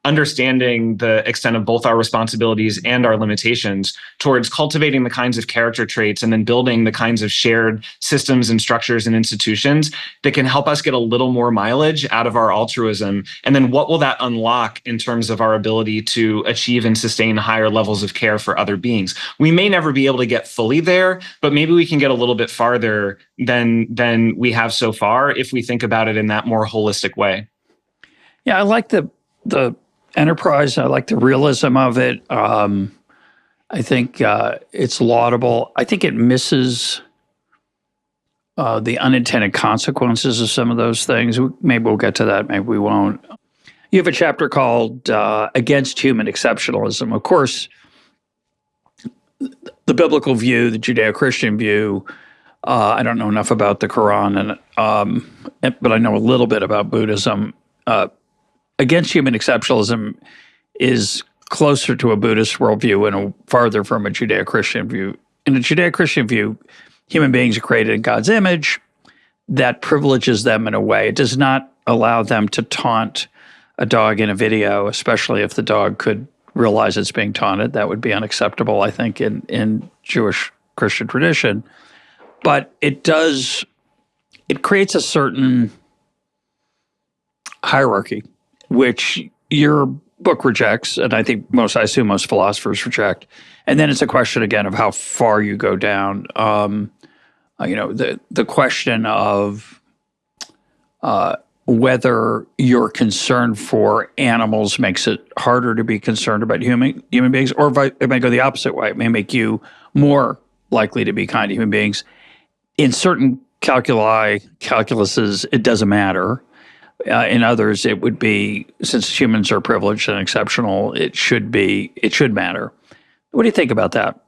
Speaker 2: understanding the extent of both our responsibilities and our limitations towards cultivating the kinds of character traits and then building the kinds of shared systems and structures and institutions that can help us get a little more mileage out of our altruism. And then what will that unlock in terms of our ability to achieve and sustain higher levels of care for other beings? We may never be able to get fully there, but maybe we can get a little bit farther than we have so far if we think about it in that more holistic way.
Speaker 1: Yeah, I like the enterprise. I like the realism of it. I think it's laudable. I think it misses the unintended consequences of some of those things. Maybe we'll get to that. Maybe we won't. You have a chapter called Against Human Exceptionalism. Of course, the biblical view, the Judeo-Christian view, I don't know enough about the Quran, but I know a little bit about Buddhism. Against Human Exceptionalism is closer to a Buddhist worldview and farther from a Judeo-Christian view. In a Judeo-Christian view, human beings are created in God's image. That privileges them in a way. It does not allow them to taunt a dog in a video, especially if the dog could realize it's being taunted. That would be unacceptable, I think, in Jewish Christian tradition. But it creates a certain hierarchy, which your book rejects, and I assume most philosophers reject. And then it's a question again of how far you go down. The question of whether your concern for animals makes it harder to be concerned about human beings, or it may go the opposite way. It may make you more likely to be kind to human beings. In certain calculuses, it doesn't matter. In others, it would be, since humans are privileged and exceptional, it should matter. What do you think about that?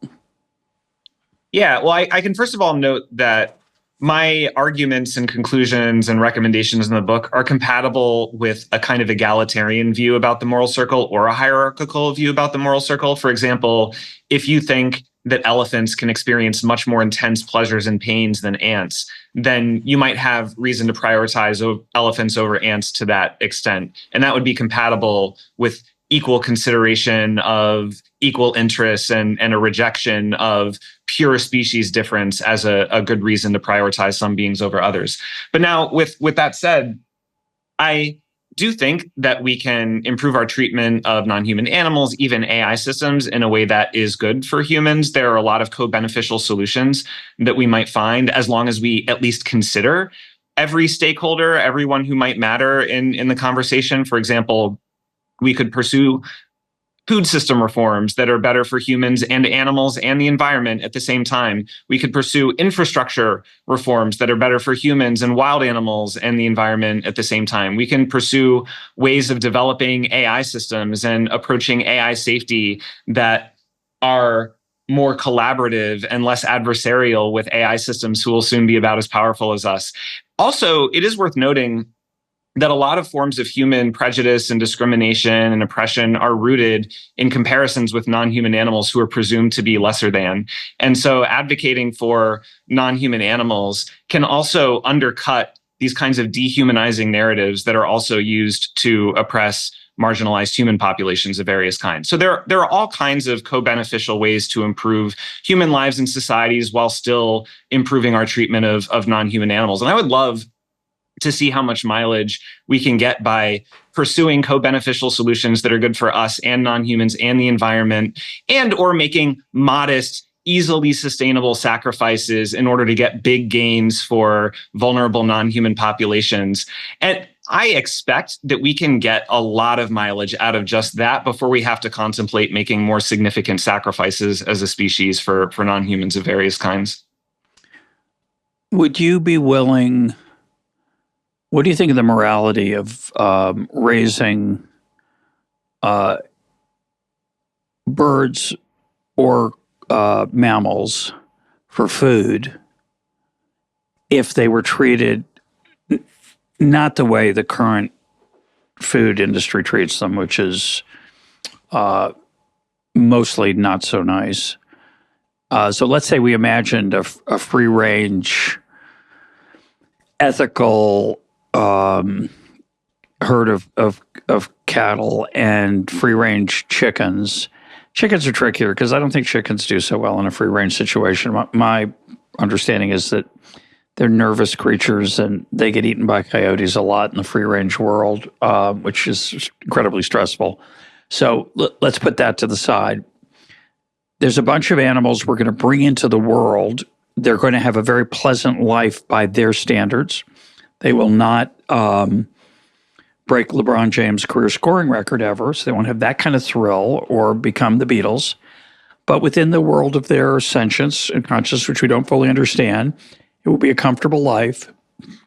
Speaker 2: Yeah, well, I can first of all note that my arguments and conclusions and recommendations in the book are compatible with a kind of egalitarian view about the moral circle or a hierarchical view about the moral circle. For example, if you think that elephants can experience much more intense pleasures and pains than ants, then you might have reason to prioritize elephants over ants to that extent. And that would be compatible with equal consideration of equal interests and a rejection of pure species difference as a good reason to prioritize some beings over others. But now, with that said, I do think that we can improve our treatment of non-human animals, even AI systems, in a way that is good for humans. There are a lot of co-beneficial solutions that we might find as long as we at least consider every stakeholder, everyone who might matter in the conversation. For example, we could pursue food system reforms that are better for humans and animals and the environment at the same time. We could pursue infrastructure reforms that are better for humans and wild animals and the environment at the same time. We can pursue ways of developing AI systems and approaching AI safety that are more collaborative and less adversarial with AI systems who will soon be about as powerful as us. Also, it is worth noting that a lot of forms of human prejudice and discrimination and oppression are rooted in comparisons with non-human animals who are presumed to be lesser than. And so advocating for non-human animals can also undercut these kinds of dehumanizing narratives that are also used to oppress marginalized human populations of various kinds. So there are all kinds of co-beneficial ways to improve human lives and societies while still improving our treatment of non-human animals. And I would love to see how much mileage we can get by pursuing co-beneficial solutions that are good for us and non-humans and the environment, and or making modest, easily sustainable sacrifices in order to get big gains for vulnerable non-human populations. And I expect that we can get a lot of mileage out of just that before we have to contemplate making more significant sacrifices as a species for non-humans of various kinds.
Speaker 1: Would you be willing... What do you think of the morality of raising birds or mammals for food if they were treated not the way the current food industry treats them, which is mostly not so nice? So let's say we imagined a free-range, ethical herd of cattle and free-range chickens. Chickens are trickier because I don't think chickens do so well in a free-range situation. My understanding is that they're nervous creatures and they get eaten by coyotes a lot in the free-range world, which is incredibly stressful. So let's put that to the side. There's a bunch of animals we're going to bring into the world. They're going to have a very pleasant life by their standards. They will not break LeBron James' career scoring record ever, so they won't have that kind of thrill or become the Beatles. But within the world of their sentience and consciousness, which we don't fully understand, it will be a comfortable life.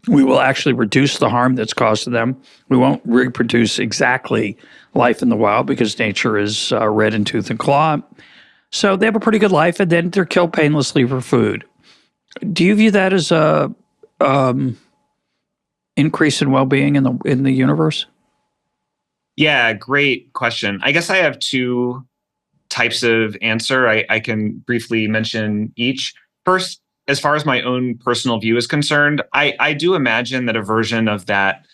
Speaker 1: We will actually reduce the harm that's caused to them. We won't reproduce exactly life in the wild because nature is red in tooth and claw. So they have a pretty good life, and then they're killed painlessly for food. Do you view that as a increase in well-being in the universe?
Speaker 2: Yeah, great question. I guess I have two types of answer. I can briefly mention each. First, as far as my own personal view is concerned, I do imagine that a version of that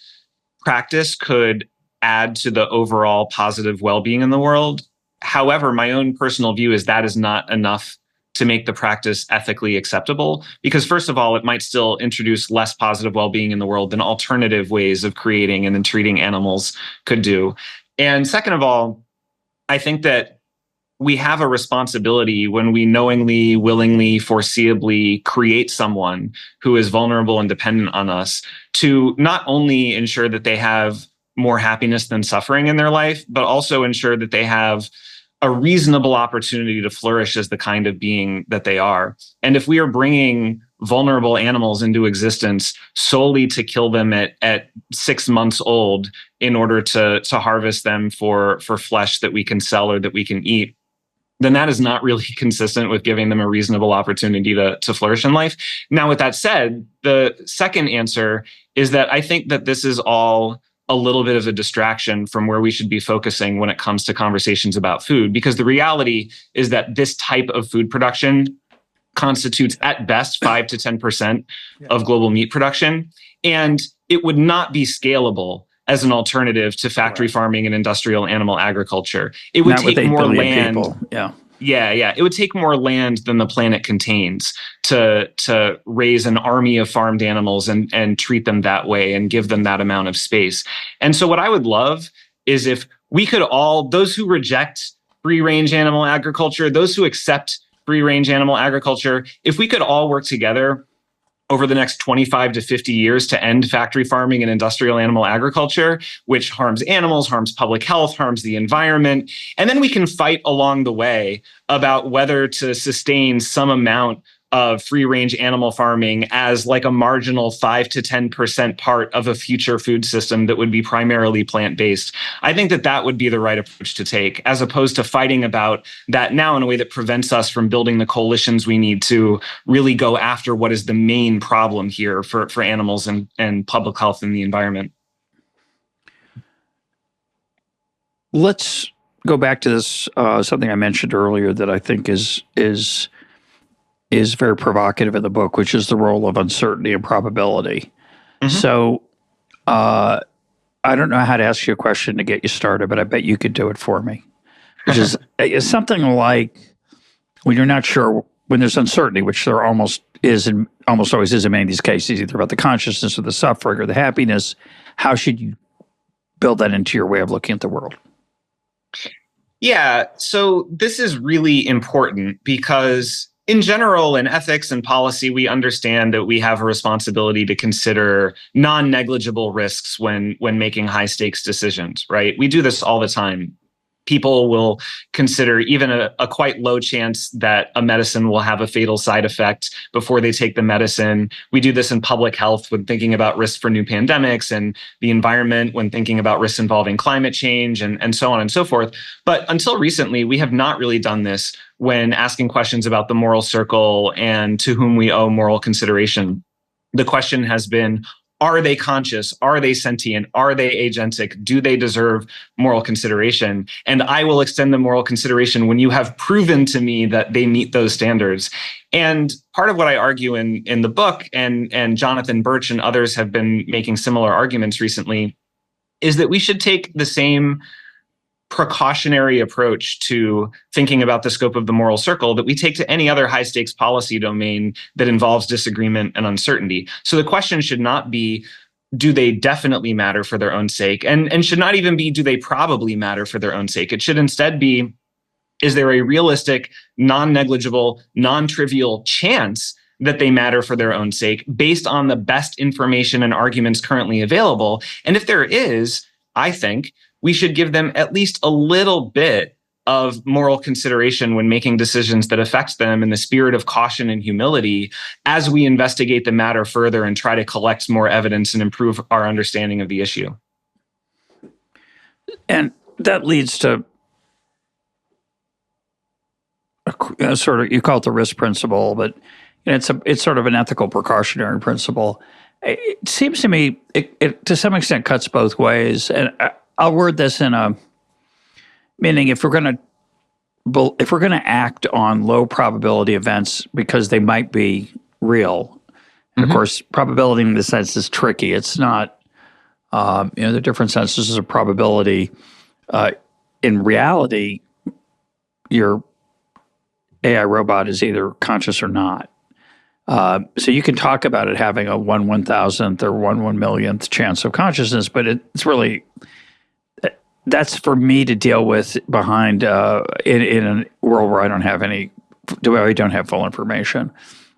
Speaker 2: practice could add to the overall positive well-being in the world. However, my own personal view is that is not enough to make the practice ethically acceptable, because first of all, it might still introduce less positive well-being in the world than alternative ways of creating and then treating animals could do. And second of all, I think that we have a responsibility when we knowingly, willingly, foreseeably create someone who is vulnerable and dependent on us to not only ensure that they have more happiness than suffering in their life, but also ensure that they have a reasonable opportunity to flourish as the kind of being that they are. And if we are bringing vulnerable animals into existence solely to kill them at 6 months old in order to harvest them for flesh that we can sell or that we can eat, then that is not really consistent with giving them a reasonable opportunity to flourish in life. Now, with that said, the second answer is that I think that this is all a little bit of a distraction from where we should be focusing when it comes to conversations about food, because the reality is that this type of food production constitutes at best 5 to 10% of global meat production. And it would not be scalable as an alternative to factory farming and industrial animal agriculture. It would take more land.
Speaker 1: People.
Speaker 2: Yeah. It would take more land than the planet contains to raise an army of farmed animals and treat them that way and give them that amount of space. And so what I would love is if we could all, those who reject free-range animal agriculture, those who accept free-range animal agriculture, if we could all work together over the next 25 to 50 years to end factory farming and industrial animal agriculture, which harms animals, harms public health, harms the environment. And then we can fight along the way about whether to sustain some amount of free-range animal farming as like a marginal 5 to 10% part of a future food system that would be primarily plant-based. I think that would be the right approach to take, as opposed to fighting about that now in a way that prevents us from building the coalitions we need to really go after what is the main problem here for animals and public health and the environment.
Speaker 1: Let's go back to this, something I mentioned earlier that I think is very provocative in the book, which is the role of uncertainty and probability. Mm-hmm. So I don't know how to ask you a question to get you started, but I bet you could do it for me, which is something like, when you're not sure, when there's uncertainty, which there almost always is in many of these cases, either about the consciousness or the suffering or the happiness, how should you build that into your way of looking at the world?
Speaker 2: Yeah, so this is really important because in general, in ethics and policy, we understand that we have a responsibility to consider non-negligible risks when making high-stakes decisions, right? We do this all the time. People will consider even a quite low chance that a medicine will have a fatal side effect before they take the medicine. We do this in public health when thinking about risks for new pandemics, and the environment when thinking about risks involving climate change, and so on and so forth. But until recently, we have not really done this when asking questions about the moral circle and to whom we owe moral consideration. The question has been, are they conscious? Are they sentient? Are they agentic? Do they deserve moral consideration? And I will extend the moral consideration when you have proven to me that they meet those standards. And part of what I argue in the book, and Jonathan Birch and others have been making similar arguments recently, is that we should take the same precautionary approach to thinking about the scope of the moral circle that we take to any other high stakes policy domain that involves disagreement and uncertainty. So the question should not be, do they definitely matter for their own sake? And should not even be, do they probably matter for their own sake? It should instead be, is there a realistic, non-negligible, non-trivial chance that they matter for their own sake based on the best information and arguments currently available? And if there is, I think we should give them at least a little bit of moral consideration when making decisions that affect them in the spirit of caution and humility as we investigate the matter further and try to collect more evidence and improve our understanding of the issue.
Speaker 1: And that leads to a sort of, you call it the risk principle, but it's sort of an ethical precautionary principle. It seems to me it to some extent cuts both ways. And I'll word this in a meaning: if we're going to act on low probability events because they might be real, and of course, probability in this sense is tricky. It's not, there are different senses of probability. In reality, your AI robot is either conscious or not. So you can talk about it having a 1/1000th or 1/1,000,000th chance of consciousness, but it's really, that's for me to deal with behind in a world where I don't have full information.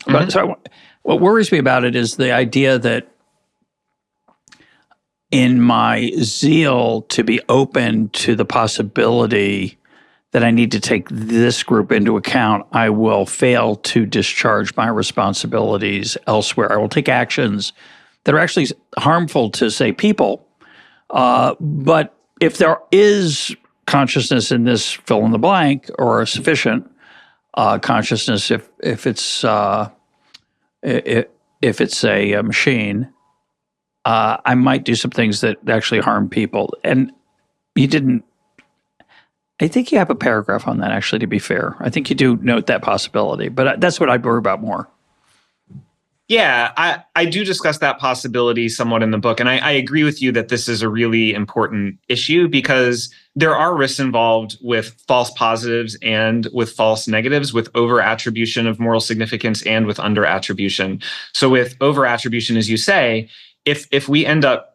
Speaker 1: But so what worries me about it is the idea that in my zeal to be open to the possibility that I need to take this group into account, I will fail to discharge my responsibilities elsewhere. I will take actions that are actually harmful to, say, people. But if there is consciousness in this fill in the blank, or sufficient consciousness, if it's a machine, I might do some things that actually harm people. And you didn't. I think you have a paragraph on that, actually, to be fair. I think you do note that possibility, but that's what I'd worry about more.
Speaker 2: Yeah, I do discuss that possibility somewhat in the book. And I agree with you that this is a really important issue because there are risks involved with false positives and with false negatives, with over-attribution of moral significance and with under-attribution. So with over-attribution, as you say, if we end up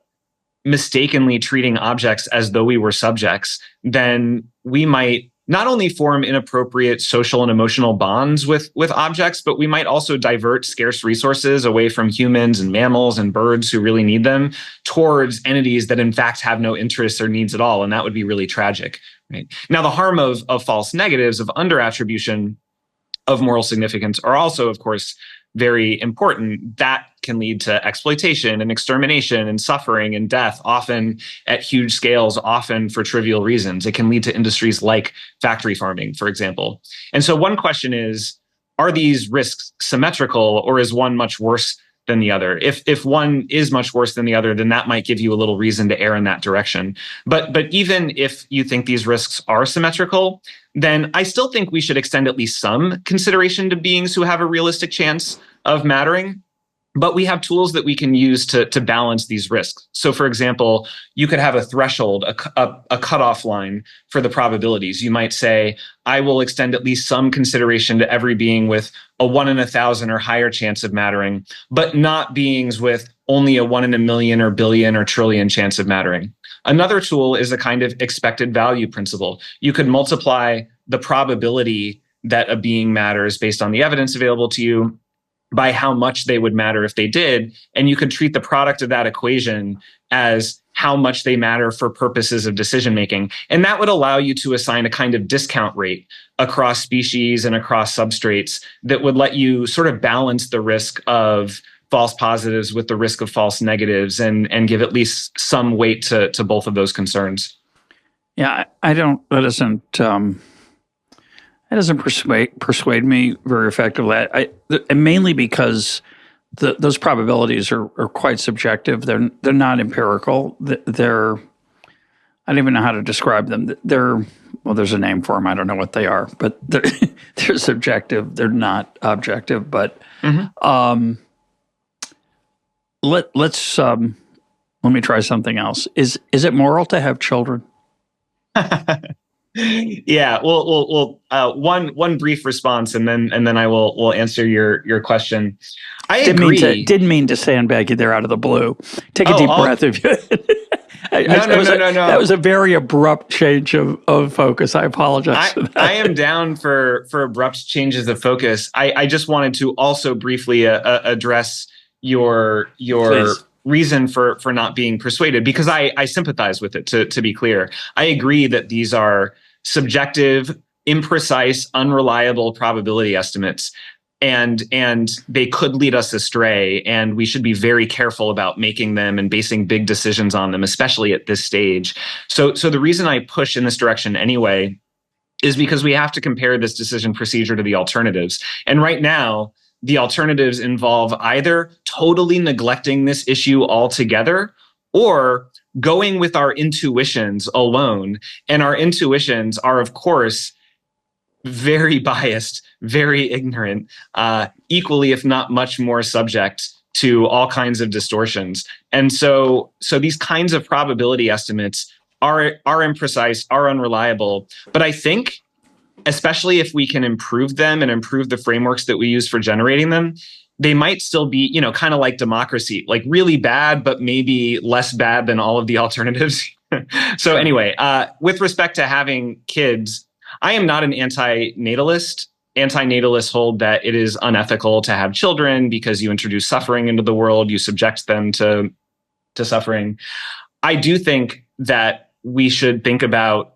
Speaker 2: mistakenly treating objects as though we were subjects, then we might not only form inappropriate social and emotional bonds with objects, but we might also divert scarce resources away from humans and mammals and birds who really need them towards entities that in fact have no interests or needs at all. And that would be really tragic. Right? Now, the harm of false negatives, of under-attribution of moral significance are also, of course, very important. That can lead to exploitation and extermination and suffering and death, often at huge scales, often for trivial reasons. It can lead to industries like factory farming, for example. And so one question is, are these risks symmetrical, or is one much worse than the other? If one is much worse than the other, then that might give you a little reason to err in that direction. But even if you think these risks are symmetrical, then I still think we should extend at least some consideration to beings who have a realistic chance of mattering. But we have tools that we can use to balance these risks. So, for example, you could have a threshold, a cutoff line for the probabilities. You might say, I will extend at least some consideration to every being with a 1 in 1,000 or higher chance of mattering, but not beings with only a 1 in a million or billion or trillion chance of mattering. Another tool is a kind of expected value principle. You could multiply the probability that a being matters based on the evidence available to you by how much they would matter if they did. And you could treat the product of that equation as how much they matter for purposes of decision making. And that would allow you to assign a kind of discount rate across species and across substrates that would let you sort of balance the risk of false positives with the risk of false negatives and give at least some weight to both of those concerns.
Speaker 1: Yeah, that doesn't persuade me very effectively. And mainly because those probabilities are quite subjective. They're not empirical. I don't even know how to describe them. There's a name for them. I don't know what they are, but they're subjective. They're not objective. But let me try something else. Is it moral to have children?
Speaker 2: Yeah. Well. One brief response, and then I will answer your question. I agree.
Speaker 1: Didn't mean to sandbag you there out of the blue. Take a deep breath if you.
Speaker 2: No.
Speaker 1: That was a very abrupt change of focus. I apologize.
Speaker 2: I am down for abrupt changes of focus. I just wanted to also briefly address your
Speaker 1: Please.
Speaker 2: reason for not being persuaded, because I sympathize with it, to be clear. I agree that these are subjective, imprecise, unreliable probability estimates, and they could lead us astray, and we should be very careful about making them and basing big decisions on them, especially at this stage. So the reason I push in this direction anyway is because we have to compare this decision procedure to the alternatives. And right now, the alternatives involve either totally neglecting this issue altogether or going with our intuitions alone. And our intuitions are, of course, very biased, very ignorant, equally, if not much more subject to all kinds of distortions. And so these kinds of probability estimates are imprecise, are unreliable. But I think, especially if we can improve them and improve the frameworks that we use for generating them, they might still be, kind of like democracy, like really bad, but maybe less bad than all of the alternatives. So anyway, with respect to having kids, I am not an anti-natalist. Anti-natalists hold that it is unethical to have children because you introduce suffering into the world, you subject them to suffering. I do think that we should think about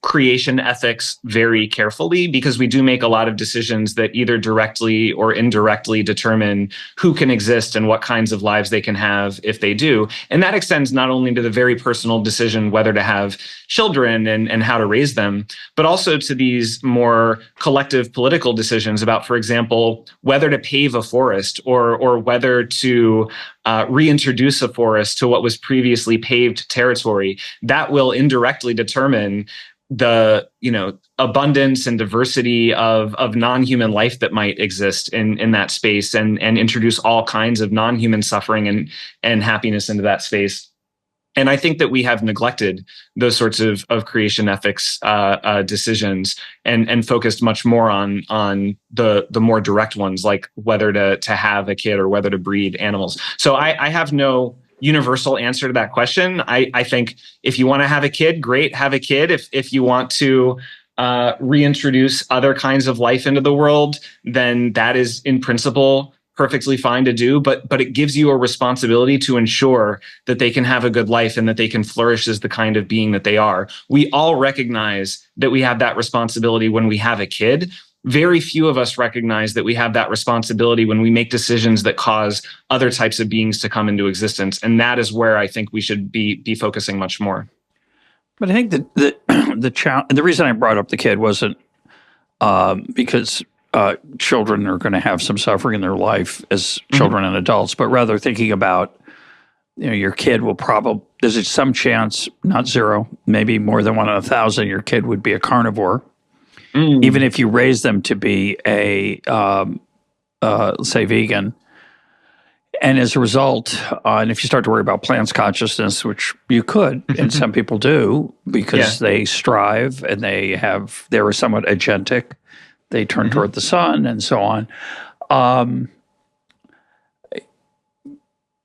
Speaker 2: creation ethics very carefully, because we do make a lot of decisions that either directly or indirectly determine who can exist and what kinds of lives they can have if they do. And that extends not only to the very personal decision whether to have children and how to raise them, but also to these more collective political decisions about, for example, whether to pave a forest or whether to reintroduce a forest to what was previously paved territory. That will indirectly determine the abundance and diversity of non-human life that might exist in that space, and introduce all kinds of non-human suffering and happiness into that space. And I think that we have neglected those sorts of creation ethics decisions and focused much more on the more direct ones, like whether to have a kid or whether to breed animals. So I have no universal answer to that question. I think if you want to have a kid, great, have a kid. If you want to reintroduce other kinds of life into the world, then that is in principle perfectly fine to do, but it gives you a responsibility to ensure that they can have a good life and that they can flourish as the kind of being that they are. We all recognize that we have that responsibility when we have a kid. Very few of us recognize that we have that responsibility when we make decisions that cause other types of beings to come into existence. And that is where I think we should be focusing much more.
Speaker 1: But I think that the reason I brought up the kid wasn't because children are going to have some suffering in their life as children and adults, but rather thinking about, your kid will probably, there's some chance, not zero, maybe more than 1 in 1,000, your kid would be a carnivore. Even if you raise them to be a, say, vegan. And as a result, and if you start to worry about plants consciousness, which you could, and some people do, because they strive and they're somewhat agentic, they turn toward the sun and so on.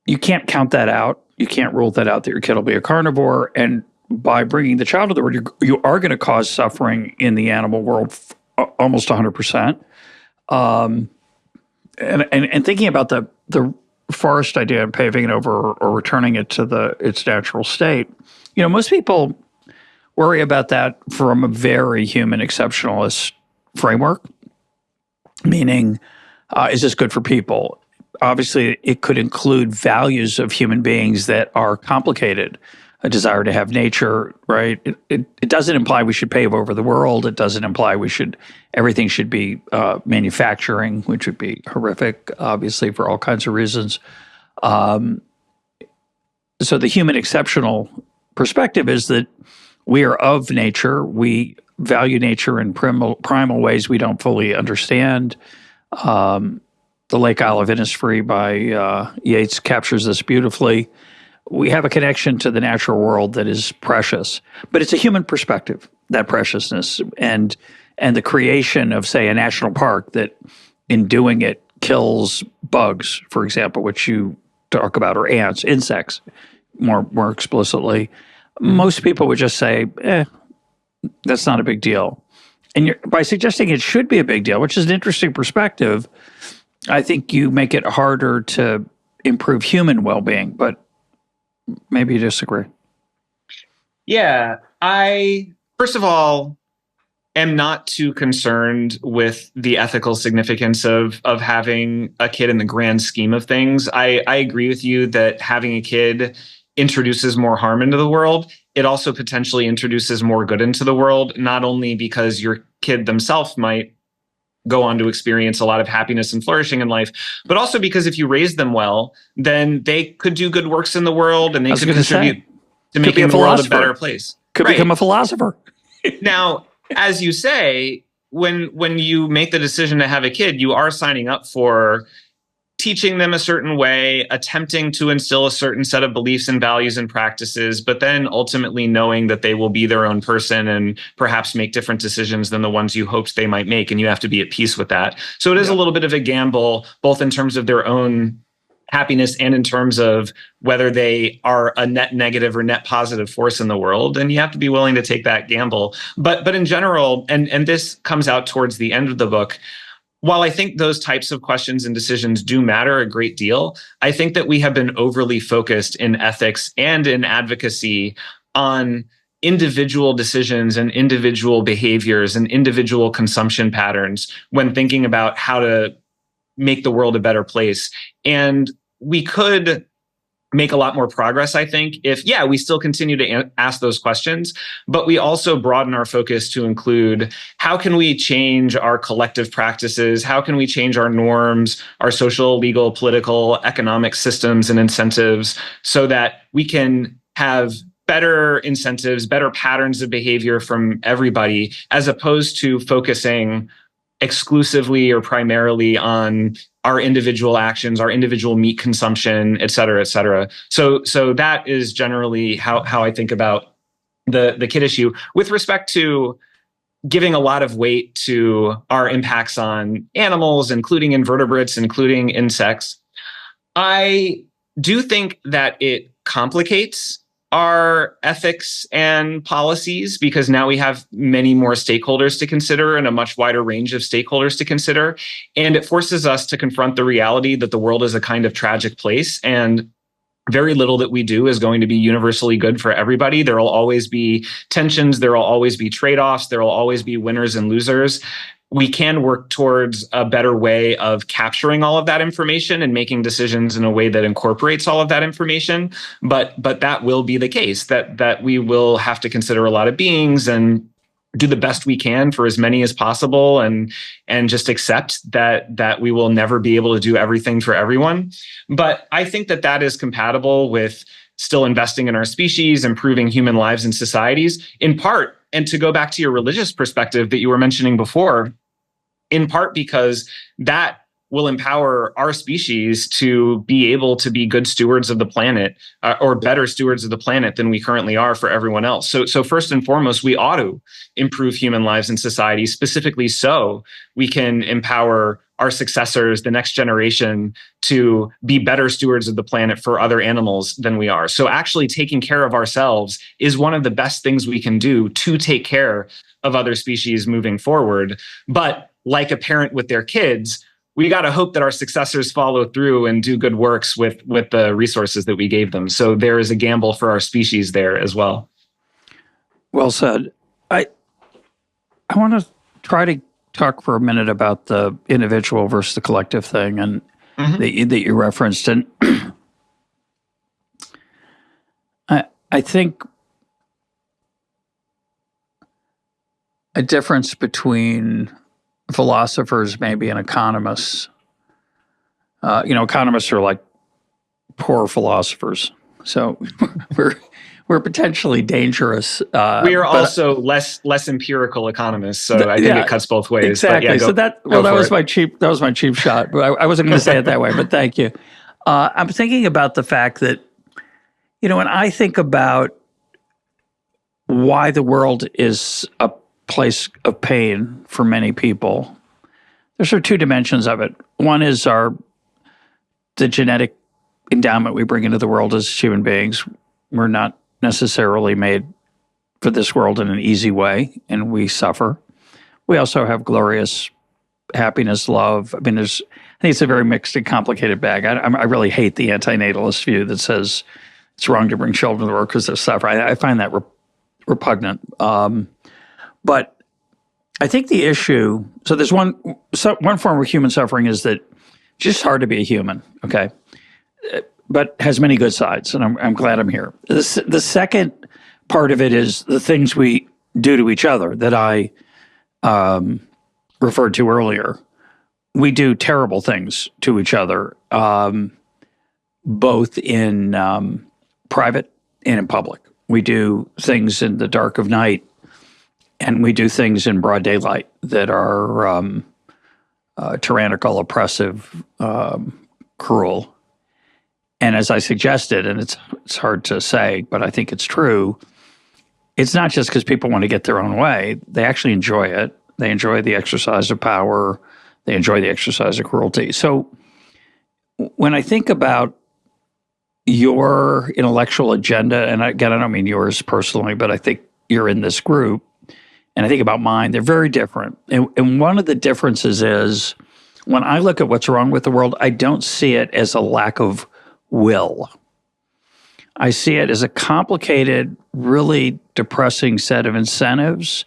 Speaker 1: You can't count that out. You can't rule that out that your kid will be a carnivore. And by bringing the child to the world, you are going to cause suffering in the animal world almost 100%. And thinking about the forest idea and paving it over or returning it to its natural state, most people worry about that from a very human exceptionalist framework, meaning, is this good for people? Obviously, it could include values of human beings that are complicated. A desire to have nature, right? It doesn't imply we should pave over the world. It doesn't imply everything should be manufacturing, which would be horrific, obviously, for all kinds of reasons. So the human exceptional perspective is that we are of nature. We value nature in primal ways we don't fully understand. The Lake Isle of Innisfree by Yeats captures this beautifully. We have a connection to the natural world that is precious, but it's a human perspective, that preciousness, and the creation of, say, a national park that in doing it kills bugs, for example, which you talk about, or ants, insects, more explicitly. Most people would just say, that's not a big deal. And by suggesting it should be a big deal, which is an interesting perspective, I think you make it harder to improve human well-being, but maybe you disagree.
Speaker 2: Yeah, I, first of all, am not too concerned with the ethical significance of having a kid in the grand scheme of things. I agree with you that having a kid introduces more harm into the world. It also potentially introduces more good into the world, not only because your kid themselves might go on to experience a lot of happiness and flourishing in life, but also because if you raise them well, then they could do good works in the world and they could contribute to making the world a better place.
Speaker 1: Could become a philosopher.
Speaker 2: Now, as you say, when you make the decision to have a kid, you are signing up for teaching them a certain way, attempting to instill a certain set of beliefs and values and practices, but then ultimately knowing that they will be their own person and perhaps make different decisions than the ones you hoped they might make. And you have to be at peace with that. So it is a little bit of a gamble, both in terms of their own happiness and in terms of whether they are a net negative or net positive force in the world. And you have to be willing to take that gamble. But in general, and this comes out towards the end of the book, while I think those types of questions and decisions do matter a great deal, I think that we have been overly focused in ethics and in advocacy on individual decisions and individual behaviors and individual consumption patterns when thinking about how to make the world a better place. And we could make a lot more progress, I think, if, we still continue to ask those questions, but we also broaden our focus to include how can we change our collective practices? How can we change our norms, our social, legal, political, economic systems and incentives so that we can have better incentives, better patterns of behavior from everybody, as opposed to focusing exclusively or primarily on our individual actions, our individual meat consumption, et cetera, et cetera. So that is generally how I think about the kid issue. With respect to giving a lot of weight to our impacts on animals, including invertebrates, including insects, I do think that it complicates our ethics and policies because now we have many more stakeholders to consider and a much wider range of stakeholders to consider. And it forces us to confront the reality that the world is a kind of tragic place and very little that we do is going to be universally good for everybody. There will always be tensions. There will always be trade-offs. There will always be winners and losers. We can work towards a better way of capturing all of that information and making decisions in a way that incorporates all of that information. But that will be the case, that we will have to consider a lot of beings and do the best we can for as many as possible and just accept that we will never be able to do everything for everyone. But I think that is compatible with still investing in our species, improving human lives and societies, in part, and to go back to your religious perspective that you were mentioning before, in part because that will empower our species to be able to be good stewards of the planet or better stewards of the planet than we currently are for everyone else. So first and foremost, we ought to improve human lives and society, specifically so we can empower our successors, the next generation, to be better stewards of the planet for other animals than we are. So actually taking care of ourselves is one of the best things we can do to take care of other species moving forward. But like a parent with their kids, we got to hope that our successors follow through and do good works with the resources that we gave them. So there is a gamble for our species there as well.
Speaker 1: Well said. I want to try to talk for a minute about the individual versus the collective thing and that you referenced. And I think a difference between philosophers maybe and economists. Economists are like poor philosophers, so we're potentially dangerous.
Speaker 2: We are also less empirical economists, so I think it cuts both ways.
Speaker 1: Exactly.
Speaker 2: But
Speaker 1: so that was my cheap shot. But I wasn't going to say it that way. But thank you. I'm thinking about the fact that when I think about why the world is a place of pain for many people, there's sort of two dimensions of it. One is the genetic endowment we bring into the world as human beings. We're not necessarily made for this world in an easy way, and we suffer. We also have glorious happiness, love. I mean, I think it's a very mixed and complicated bag. I really hate the antinatalist view that says it's wrong to bring children to the world because they're suffering. I find that repugnant. But I think the issue, so there's one form of human suffering is that it's just hard to be a human, okay? But has many good sides, and I'm glad I'm here. The second part of it is the things we do to each other that I referred to earlier. We do terrible things to each other, both in private and in public. We do things in the dark of night, and we do things in broad daylight that are tyrannical, oppressive, cruel. And as I suggested, and it's hard to say, but I think it's true, it's not just because people want to get their own way. They actually enjoy it. They enjoy the exercise of power. They enjoy the exercise of cruelty. So when I think about your intellectual agenda, and again, I don't mean yours personally, but I think you're in this group, and I think about mine, they're very different. And one of the differences is when I look at what's wrong with the world, I don't see it as a lack of will. I see it as a complicated, really depressing set of incentives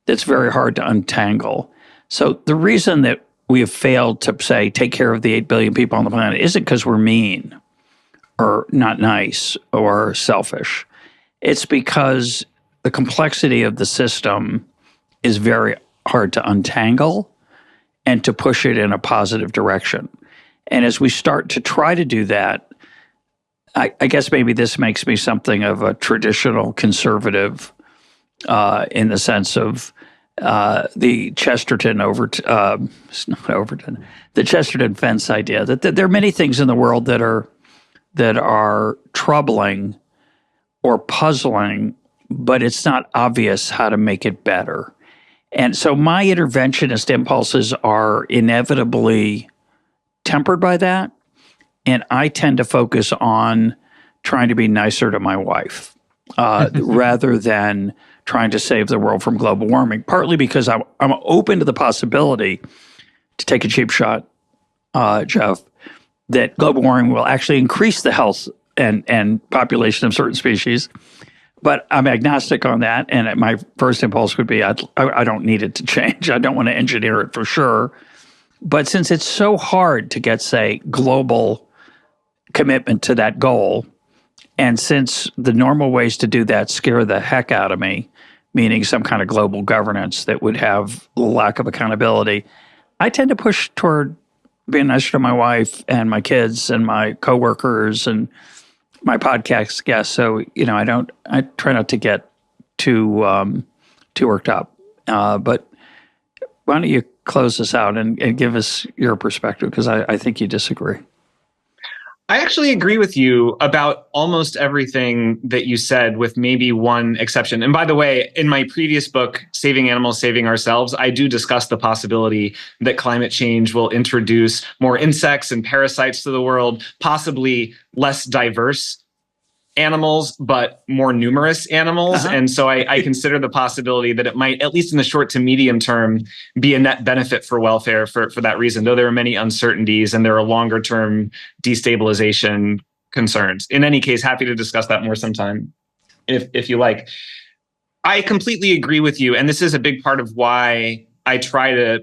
Speaker 1: that's very hard to untangle. So the reason that we have failed to, say, take care of the 8 billion people on the planet isn't because we're mean or not nice or selfish. It's because the complexity of the system is very hard to untangle and to push it in a positive direction. And as we start to try to do that, I guess maybe this makes me something of a traditional conservative in the sense of the Chesterton the Chesterton fence idea that there are many things in the world that are troubling or puzzling, but it's not obvious how to make it better. And so my interventionist impulses are inevitably tempered by that. And I tend to focus on trying to be nicer to my wife rather than trying to save the world from global warming, partly because I'm open to the possibility, to take a cheap shot, Jeff, that global warming will actually increase the health and population of certain species. But I'm agnostic on that. And my first impulse would be, I don't need it to change. I don't want to engineer it for sure. But since it's so hard to get, say, global commitment to that goal, and since the normal ways to do that scare the heck out of me, meaning some kind of global governance that would have lack of accountability, I tend to push toward being nicer to my wife and my kids and my coworkers and my podcast guests. So, I try not to get too worked up. But why don't you close this out and give us your perspective? Because I think you disagree.
Speaker 2: I actually agree with you about almost everything that you said, with maybe one exception. And by the way, in my previous book, Saving Animals, Saving Ourselves, I do discuss the possibility that climate change will introduce more insects and parasites to the world, possibly less diverse animals, but more numerous animals. Uh-huh. And so I consider the possibility that it might, at least in the short to medium term, be a net benefit for welfare for that reason, though there are many uncertainties and there are longer term destabilization concerns. In any case, happy to discuss that more sometime if you like. I completely agree with you. And this is a big part of why I try to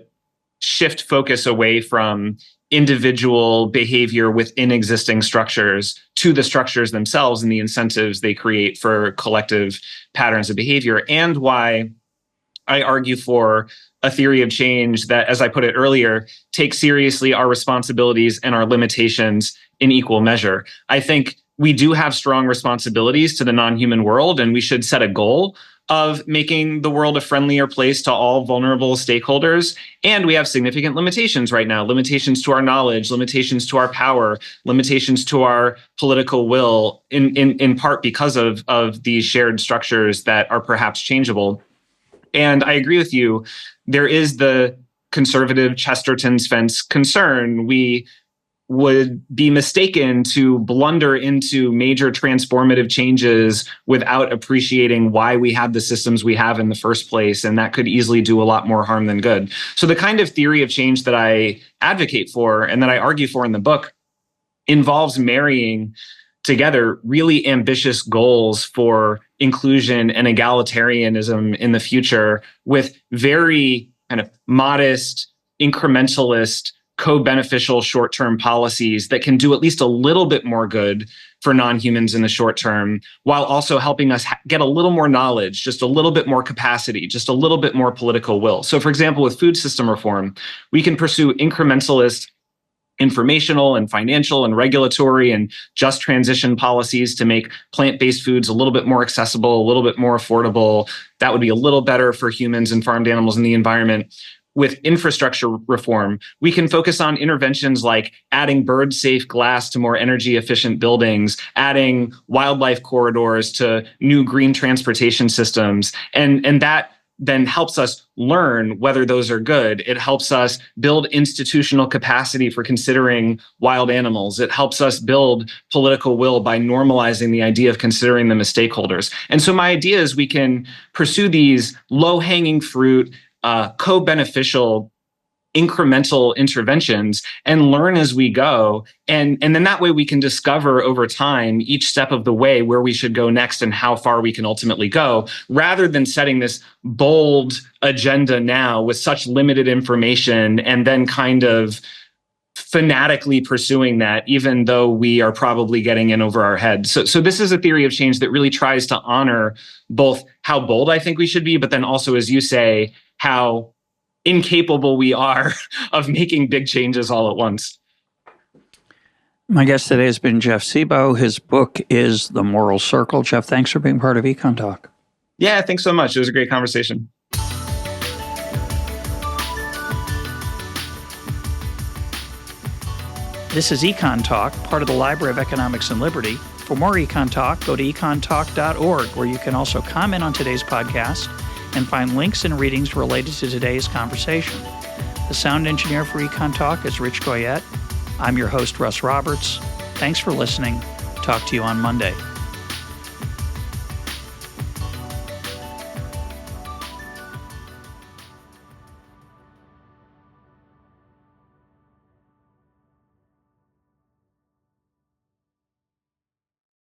Speaker 2: shift focus away from individual behavior within existing structures to the structures themselves and the incentives they create for collective patterns of behavior, and why I argue for a theory of change that, as I put it earlier, takes seriously our responsibilities and our limitations in equal measure. I think we do have strong responsibilities to the non-human world, and we should set a goal of making the world a friendlier place to all vulnerable stakeholders. And we have significant limitations right now, limitations to our knowledge, limitations to our power, limitations to our political will, in part because of these shared structures that are perhaps changeable. And I agree with you. There is the conservative Chesterton's fence concern. We would be mistaken to blunder into major transformative changes without appreciating why we have the systems we have in the first place. And that could easily do a lot more harm than good. So the kind of theory of change that I advocate for and that I argue for in the book involves marrying together really ambitious goals for inclusion and egalitarianism in the future with very kind of modest, incrementalist, co-beneficial short-term policies that can do at least a little bit more good for non-humans in the short term, while also helping us get a little more knowledge, just a little bit more capacity, just a little bit more political will. So for example, with food system reform, we can pursue incrementalist informational and financial and regulatory and just transition policies to make plant-based foods a little bit more accessible, a little bit more affordable. That would be a little better for humans and farmed animals and the environment. With infrastructure reform, we can focus on interventions like adding bird-safe glass to more energy-efficient buildings, adding wildlife corridors to new green transportation systems, and that then helps us learn whether those are good. It helps us build institutional capacity for considering wild animals. It helps us build political will by normalizing the idea of considering them as stakeholders. And so my idea is we can pursue these low-hanging fruit, co-beneficial incremental interventions and learn as we go. And then that way we can discover over time each step of the way where we should go next and how far we can ultimately go, rather than setting this bold agenda now with such limited information and then kind of fanatically pursuing that, even though we are probably getting in over our head. So this is a theory of change that really tries to honor both how bold I think we should be, but then also, as you say, how incapable we are of making big changes all at once.
Speaker 1: My guest today has been Jeff Sebo. His book is The Moral Circle. Jeff, thanks for being part of EconTalk.
Speaker 2: Yeah, thanks so much. It was a great conversation.
Speaker 1: This is EconTalk, part of the Library of Economics and Liberty. For more EconTalk, go to econtalk.org, where you can also comment on today's podcast and find links and readings related to today's conversation. The sound engineer for EconTalk is Rich Goyette. I'm your host, Russ Roberts. Thanks for listening. Talk to you on Monday.